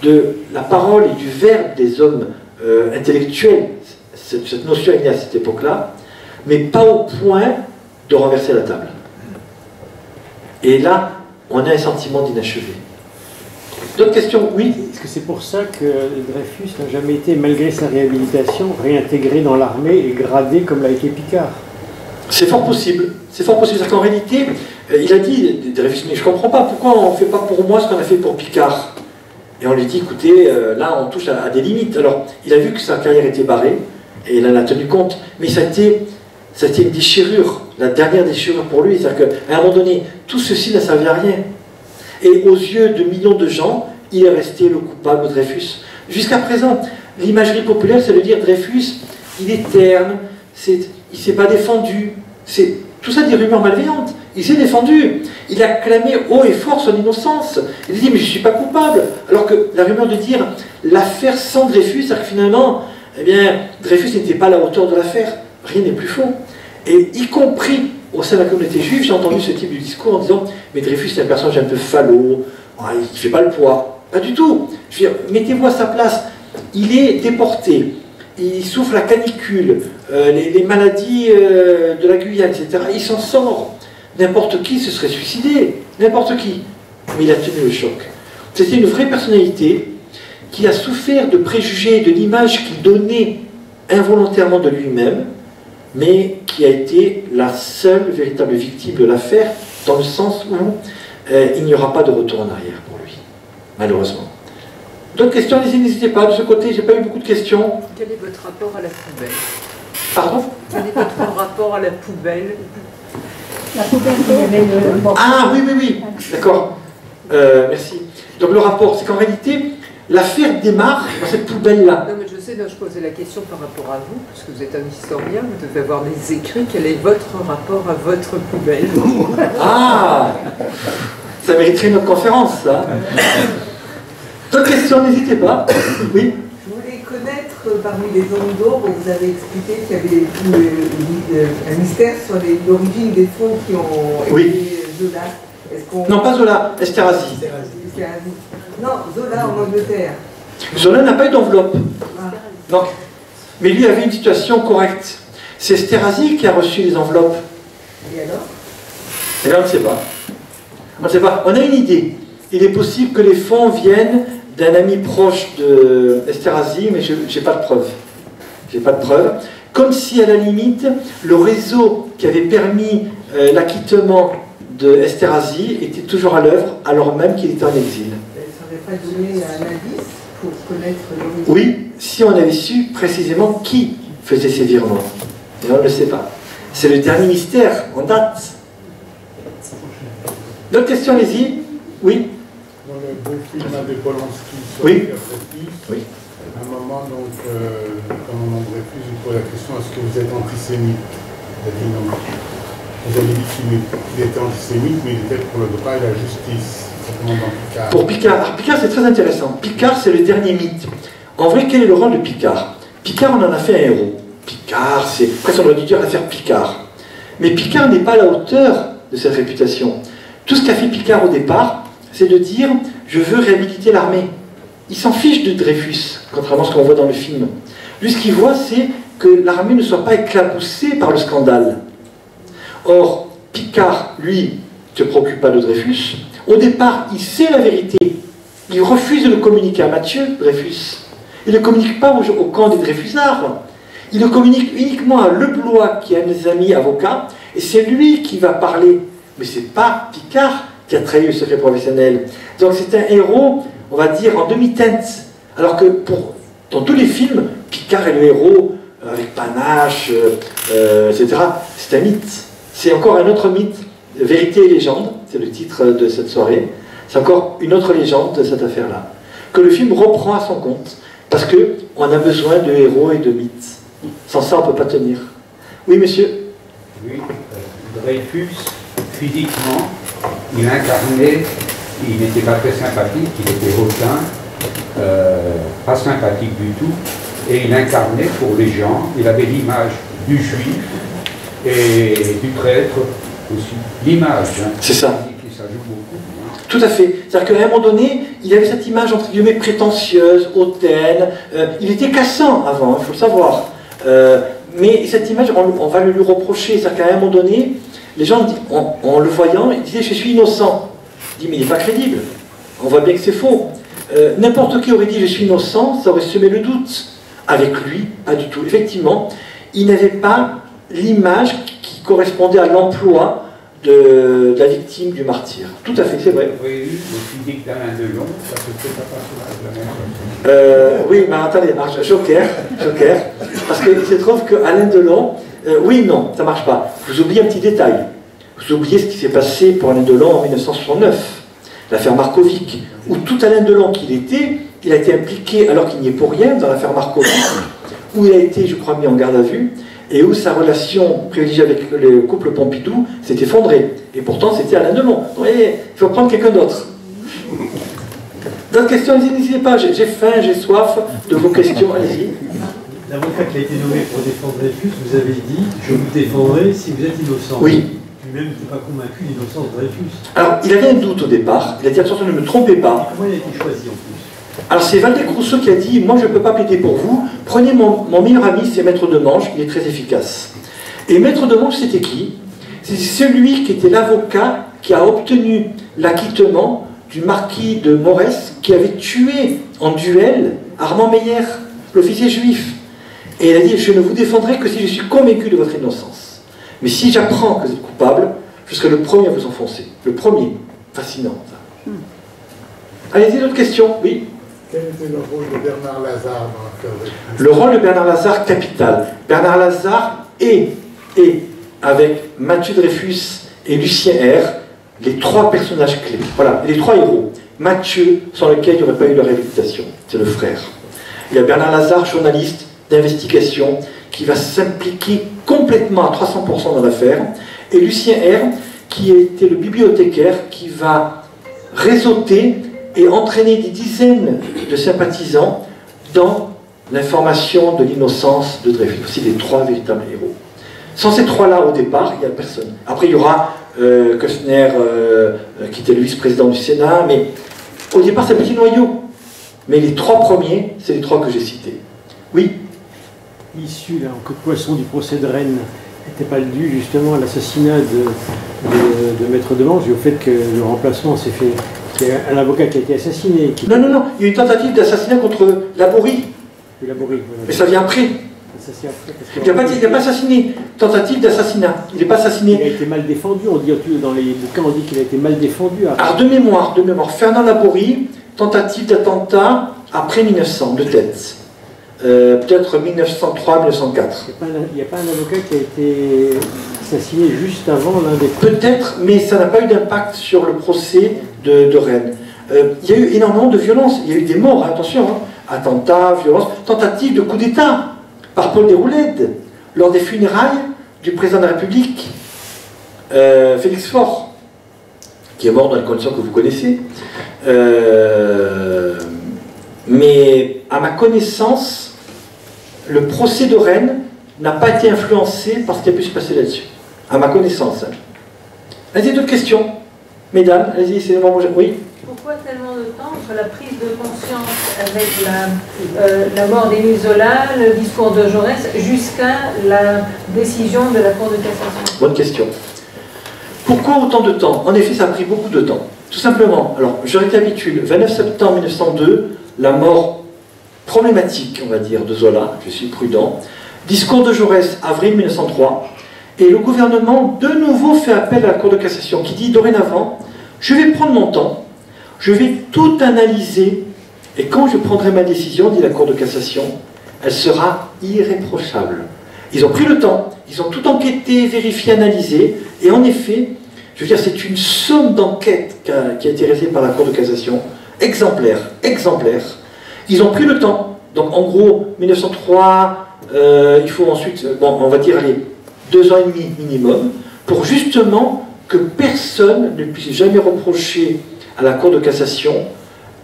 de la parole et du verbe des hommes intellectuels. Cette notion est née à cette époque-là, mais pas au point de renverser la table. Et là, on a un sentiment d'inachevé. D'autres questions? Oui. Est-ce que c'est pour ça que Dreyfus n'a jamais été, malgré sa réhabilitation, réintégré dans l'armée et gradé comme l'a été Picard? C'est fort possible. C'est fort possible. C'est-à-dire qu'en réalité, il a dit, Dreyfus, mais je ne comprends pas, pourquoi on ne fait pas pour moi ce qu'on a fait pour Picard? Et on lui dit, écoutez, là, on touche à des limites. Alors, il a vu que sa carrière était barrée, et il en a tenu compte. Mais ça a été une déchirure, la dernière déchirure pour lui. C'est-à-dire qu'à un moment donné, tout ceci n'a servi à rien. Et aux yeux de millions de gens, il est resté le coupable Dreyfus. Jusqu'à présent, l'imagerie populaire, c'est de dire Dreyfus, il est terne, il ne s'est pas défendu. C'est tout ça des rumeurs malveillantes. Il s'est défendu. Il a clamé haut et fort son innocence. Il a dit, mais je ne suis pas coupable. Alors que la rumeur de dire l'affaire sans Dreyfus, c'est-à-dire que finalement, eh bien, Dreyfus n'était pas à la hauteur de l'affaire. Rien n'est plus faux. Et y compris au sein de la communauté juive, j'ai entendu ce type de discours en disant, mais Dreyfus c'est un personnage un peu falot, il ne fait pas le poids. Pas du tout. Je veux dire, mettez-vous à sa place. Il est déporté. Il souffre la canicule, les maladies de la Guyane, etc. Il s'en sort. N'importe qui se serait suicidé. N'importe qui. Mais il a tenu le choc. C'était une vraie personnalité qui a souffert de préjugés, de l'image qu'il donnait involontairement de lui-même, mais qui a été la seule véritable victime de l'affaire, dans le sens où il n'y aura pas de retour en arrière pour lui, malheureusement. D'autres questions? N'hésitez pas, de ce côté, j'ai pas eu beaucoup de questions. Quel est votre rapport à la poubelle? Pardon? Quel est votre rapport à la poubelle? La poubelle, il y avait le... Ah oui, oui, oui, d'accord. Merci. Donc le rapport, c'est qu'en réalité, l'affaire démarre dans cette poubelle-là. Non, mais je sais, je posais la question par rapport à vous, parce que vous êtes un historien, vous devez avoir des écrits. Quel est votre rapport à votre poubelle? Ah, ça mériterait notre conférence, ça. D'autres questions, n'hésitez pas. Oui. Je voulais connaître, parmi les zones d'ombre, vous avez expliqué qu'il y avait un mystère sur l'origine des fonds qui ont été Zola. Non, pas Zola, Esterhazy. Non, Zola en Angleterre. Zola n'a pas eu d'enveloppe. Ah. Donc, mais lui avait une situation correcte. C'est Esterhazy qui a reçu les enveloppes. Et alors? Et là, on ne sait pas. On ne sait pas. On a une idée. Il est possible que les fonds viennent d'un ami proche de Esterhazy, mais je n'ai pas de preuve. J'ai pas de preuve. Comme si, à la limite, le réseau qui avait permis l'acquittement de Esterhazy était toujours à l'œuvre, alors même qu'il était en exil. Ça n'aurait pas donné un indice pour connaître l'origine? Oui, si on avait su précisément qui faisait ces virements. Et on ne le sait pas. C'est le dernier mystère, en date. D'autres questions, allez-y. Oui. Dans le beau film de Polanski sur Oui. Dreyfus, Oui. à un moment, donc, commandant Dreyfus, il pose la question, est-ce que vous êtes antisémite? Il a dit non. Vous avez dit qu'il était antisémite, mais il était pour le droit et la justice. Commandant Picard. Pour Picard. Alors, Picard, c'est très intéressant. Picard, c'est le dernier mythe. En vrai, quel est le rôle de Picard? Picard, on en a fait un héros. Picard, c'est presque on aurait dû dire l'affaire Picard. Mais Picard n'est pas à la hauteur de cette réputation. Tout ce qu'a fait Picard au départ, c'est de dire « je veux réhabiliter l'armée ». Il s'en fiche de Dreyfus, contrairement à ce qu'on voit dans le film. Lui, ce qu'il voit, c'est que l'armée ne soit pas éclaboussée par le scandale. Or, Picard, lui, ne se préoccupe pas de Dreyfus. Au départ, il sait la vérité. Il refuse de le communiquer à Mathieu, Dreyfus. Il ne le communique pas au camp des Dreyfusards. Il le communique uniquement à Leblois, qui est un des amis avocats, et c'est lui qui va parler. Mais ce n'est pas Picard qui a trahi le secret professionnel. Donc c'est un héros, on va dire, en demi-teinte. Alors que dans tous les films, Picard est le héros, avec panache, etc. C'est un mythe. C'est encore un autre mythe. Vérité et légende, c'est le titre de cette soirée. C'est encore une autre légende de cette affaire-là. Que le film reprend à son compte. Parce qu'on a besoin de héros et de mythes. Sans ça, on ne peut pas tenir. Oui, monsieur? Oui, Dreyfus, physiquement, il incarnait, il n'était pas très sympathique, il était hautain, pas sympathique du tout, et il incarnait pour les gens, il avait l'image du juif et du traître aussi. L'image, hein, c'est ça. Qui s'ajoute beaucoup. Hein. Tout à fait. C'est-à-dire qu'à un moment donné, il avait cette image entre guillemets prétentieuse, hautaine. Il était cassant avant, il faut le savoir. Mais cette image, on va le lui reprocher. C'est-à-dire qu'à un moment donné, les gens, en le voyant, ils disaient « je suis innocent ». Il dit « mais il n'est pas crédible ». On voit bien que c'est faux. N'importe qui aurait dit « je suis innocent », ça aurait semé le doute. Avec lui, pas du tout. Effectivement, il n'avait pas l'image qui correspondait à l'emploi de la victime du martyr. Tout à fait, c'est vrai. Vous avez eu le physique d'Alain Delon, ça peut peut-être pas passer la même. Oui, mais attendez, Joker, parce qu'il se trouve qu'Alain Delon, oui, non, ça ne marche pas. Vous oubliez un petit détail. Vous oubliez ce qui s'est passé pour Alain Delon en 1969, l'affaire Markovic, où tout Alain Delon qu'il était, il a été impliqué, alors qu'il n'y est pour rien, dans l'affaire Markovic, où il a été, je crois, mis en garde à vue, et où sa relation privilégiée avec le couple Pompidou s'est effondrée. Et pourtant, c'était Alain Delon. Vous voyez, il faut prendre quelqu'un d'autre. D'autres questions, n'hésitez pas, j'ai faim, j'ai soif de vos questions, allez-y. L'avocat qui a été nommé pour défendre Dreyfus, vous avez dit « je vous défendrai si vous êtes innocent ». Oui. Lui-même n'était pas convaincu de l'innocence de Dreyfus. Alors, il avait un doute au départ, il a dit « attention, ne me trompez pas ». Comment il a été choisi en plus? Alors c'est Waldeck Rousseau qui a dit « moi je ne peux pas plaider pour vous, prenez mon meilleur ami, c'est Maître de Manche, il est très efficace ». Et Maître de Manche, c'était qui? C'est celui qui était l'avocat qui a obtenu l'acquittement du marquis de Morès, qui avait tué en duel Armand Meyer, l'officier juif. Et il a dit « je ne vous défendrai que si je suis convaincu de votre innocence. Mais si j'apprends que vous êtes coupable, je serai le premier à vous enfoncer. » Le premier. Fascinant, ça. Allez-y, d'autres questions? Oui. Quel était le rôle de Bernard Lazare dans l'affaire Dreyfus? Le rôle de Bernard Lazare, capital. Bernard Lazare est, avec Mathieu Dreyfus et Lucien R, les trois personnages clés. Voilà, les trois héros. Mathieu, sans lequel il n'y aurait pas eu de réhabilitation. C'est le frère. Il y a Bernard Lazare, journaliste d'investigation, qui va s'impliquer complètement à 300% dans l'affaire. Et Lucien R, qui était le bibliothécaire, qui va réseauter et entraîner des dizaines de sympathisants dans l'information de l'innocence de Dreyfus. C'est les trois véritables héros. Sans ces trois-là, au départ, il n'y a personne. Après, il y aura Kushner, qui était le vice-président du Sénat, mais au départ, c'est un petit noyau. Mais les trois premiers, c'est les trois que j'ai cités. Oui. L'issue, là, en queue de poisson du procès de Rennes n'était pas dû justement à l'assassinat de Maître de Manche et au fait que le remplacement s'est fait. Il y a un avocat qui a été assassiné. Non, il y a eu une tentative d'assassinat contre Laborie. Voilà. Mais ça vient après. Il n'a pas assassiné. Tentative d'assassinat. Il n'est pas assassiné. Il a été mal défendu. On dit dans les bouquins, on dit qu'il a été mal défendu. Alors de mémoire. Fernand Laborie, tentative d'attentat après 1900, de tête. Peut-être 1903-1904. Il n'y a pas un avocat qui a été assassiné juste avant l'un des... Peut-être, mais ça n'a pas eu d'impact sur le procès de Rennes. Il y a eu énormément de violence. Il y a eu des morts, attention. Hein. Attentats, violences, tentative de coup d'État par Paul Déroulède lors des funérailles du président de la République, Félix Faure, qui est mort dans les conditions que vous connaissez. Mais à ma connaissance, le procès de Rennes n'a pas été influencé par ce qui a pu se passer là-dessus. À ma connaissance. Allez-y, d'autres questions? Mesdames, allez-y, c'est le moment où oui. Pourquoi tellement de temps entre la prise de conscience avec la mort d'Émile Zola, le discours de Jaurès, jusqu'à la décision de la Cour de cassation? Bonne question. Pourquoi autant de temps? En effet, ça a pris beaucoup de temps. Tout simplement, alors je récapitule, 29 septembre 1902, la mort problématique, on va dire, de Zola, je suis prudent. Discours de Jaurès, avril 1903, et le gouvernement de nouveau fait appel à la Cour de cassation qui dit dorénavant, je vais prendre mon temps, je vais tout analyser, et quand je prendrai ma décision, dit la Cour de cassation, elle sera irréprochable. Ils ont pris le temps, ils ont tout enquêté, vérifié, analysé, et en effet, je veux dire, c'est une somme d'enquêtes qui a été réalisée par la Cour de cassation, exemplaire, exemplaire. Ils ont pris le temps, donc en gros, 1903, il faut ensuite, bon, on va dire, allez, 2 ans et demi minimum, pour justement que personne ne puisse jamais reprocher à la Cour de cassation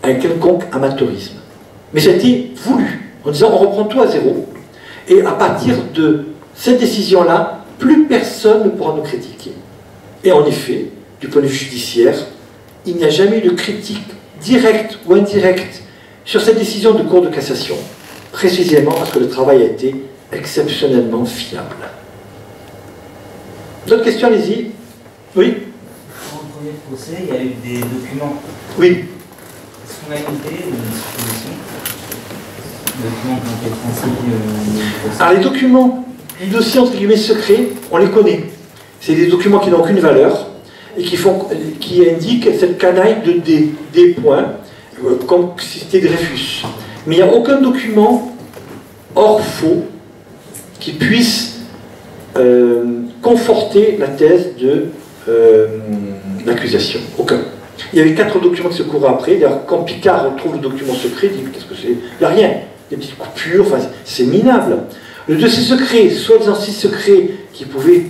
un quelconque amateurisme. Mais c'était voulu, en disant on reprend tout à zéro, et à partir de cette décision-là, plus personne ne pourra nous critiquer. Et en effet, du point de vue judiciaire, il n'y a jamais eu de critique directe ou indirecte sur cette décision de Cour de cassation, précisément parce que le travail a été exceptionnellement fiable. D'autres questions, allez-y. Oui? Dans le premier procès, il y a eu des documents. Oui. Est-ce qu'on a une idée de une supposition? Les documents qui ont été transmis Alors les documents du dossier entre guillemets secret, on les connaît. C'est des documents qui n'ont aucune valeur et qui indiquent cette canaille de des points, comme si c'était Dreyfus. Mais il n'y a aucun document hors faux qui puisse conforter la thèse de l'accusation. Aucun. Il y avait 4 documents qui se courent après. D'ailleurs, quand Picard retrouve le document secret, il dit qu'est-ce que c'est? Il n'y a rien. Des petites coupures, enfin, c'est minable. Le dossier secret, soi-disant si secret, qui pouvait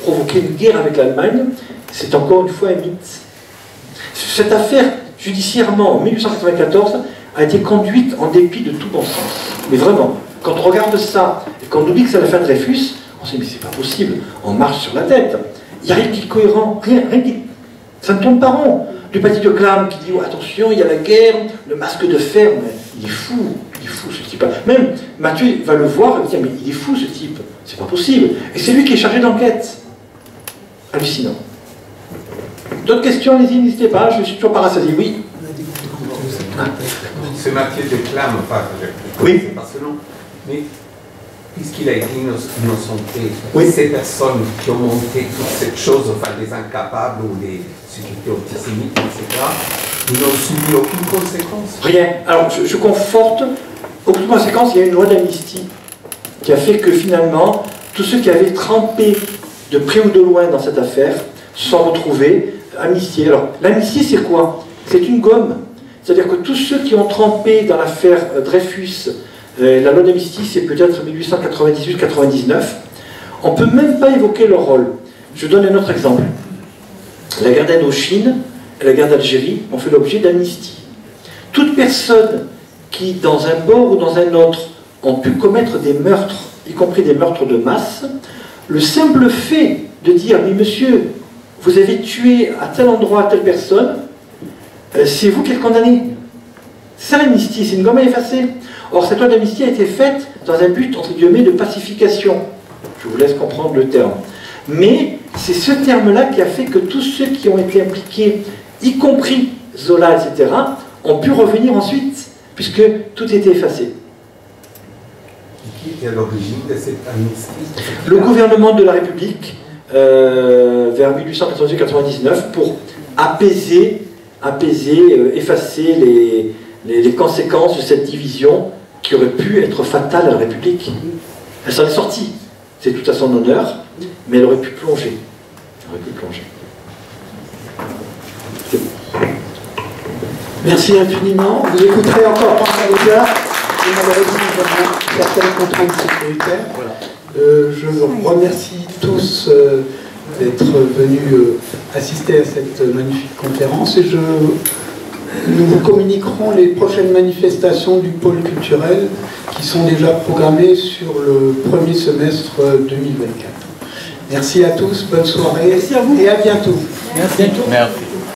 provoquer une guerre avec l'Allemagne, c'est encore une fois un mythe. Cette affaire, judiciairement, en 1894, a été conduite en dépit de tout bon sens. Mais vraiment, quand on regarde ça, et qu'on oublie que c'est l'affaire Dreyfus, on se dit, mais c'est pas possible, on marche sur la tête. Il n'y a rien qui est cohérent, rien qui... Ça ne tourne pas rond. Du parti de Clam qui dit, oh, attention, il y a la guerre, le masque de fer, mais il est fou ce type. Même Mathieu va le voir et va dire, mais il est fou ce type, c'est pas possible. Et c'est lui qui est chargé d'enquête. Hallucinant. D'autres questions, allez-y, n'hésitez pas, je suis toujours pas rassasié. Oui. Ce Mathieu de Clam, enfin, oui. C'est pas ce nom, mais puisqu'il a été innocenté, oui. Ces personnes qui ont monté toute cette chose, enfin des incapables ou ceux qui étaient antisémites, etc., ils n'ont subi aucune conséquence. Rien. Alors, je conforte, aucune conséquence, il y a une loi d'amnistie qui a fait que finalement, tous ceux qui avaient trempé de près ou de loin dans cette affaire se sont retrouvés amnistiés. Alors, l'amnistie, c'est quoi? C'est une gomme. C'est-à-dire que tous ceux qui ont trempé dans l'affaire Dreyfus, la loi d'amnistie, c'est peut-être 1898-99, on ne peut même pas évoquer leur rôle. Je donne un autre exemple. La guerre d'Indochine et la guerre d'Algérie ont fait l'objet d'amnistie. Toute personne qui, dans un bord ou dans un autre, ont pu commettre des meurtres, y compris des meurtres de masse, le simple fait de dire, mais monsieur, vous avez tué à tel endroit telle personne, c'est vous qui êtes condamné. C'est ça l'amnistie, c'est une gomme à effacer. Or, cette loi d'amnistie a été faite dans un but, entre guillemets, de pacification. Je vous laisse comprendre le terme. Mais c'est ce terme-là qui a fait que tous ceux qui ont été impliqués, y compris Zola, etc., ont pu revenir ensuite, puisque tout était effacé. Qui était à l'origine de cette amnistie? Le gouvernement de la République, vers 1898-99, pour apaiser, effacer les conséquences de cette division qui aurait pu être fatale à la République. Elle s'en est sortie. C'est tout à son honneur, mais elle aurait pu plonger. Merci infiniment. Vous écouterez encore pendant des heures. Et malheureusement, nous avons certaines contraintes sécuritaires. Voilà. Je vous remercie tous d'être venus assister à cette magnifique conférence et nous vous communiquerons les prochaines manifestations du pôle culturel qui sont déjà programmées sur le premier semestre 2024. Merci à tous, bonne soirée. Merci à vous. Et à bientôt. Merci. Merci.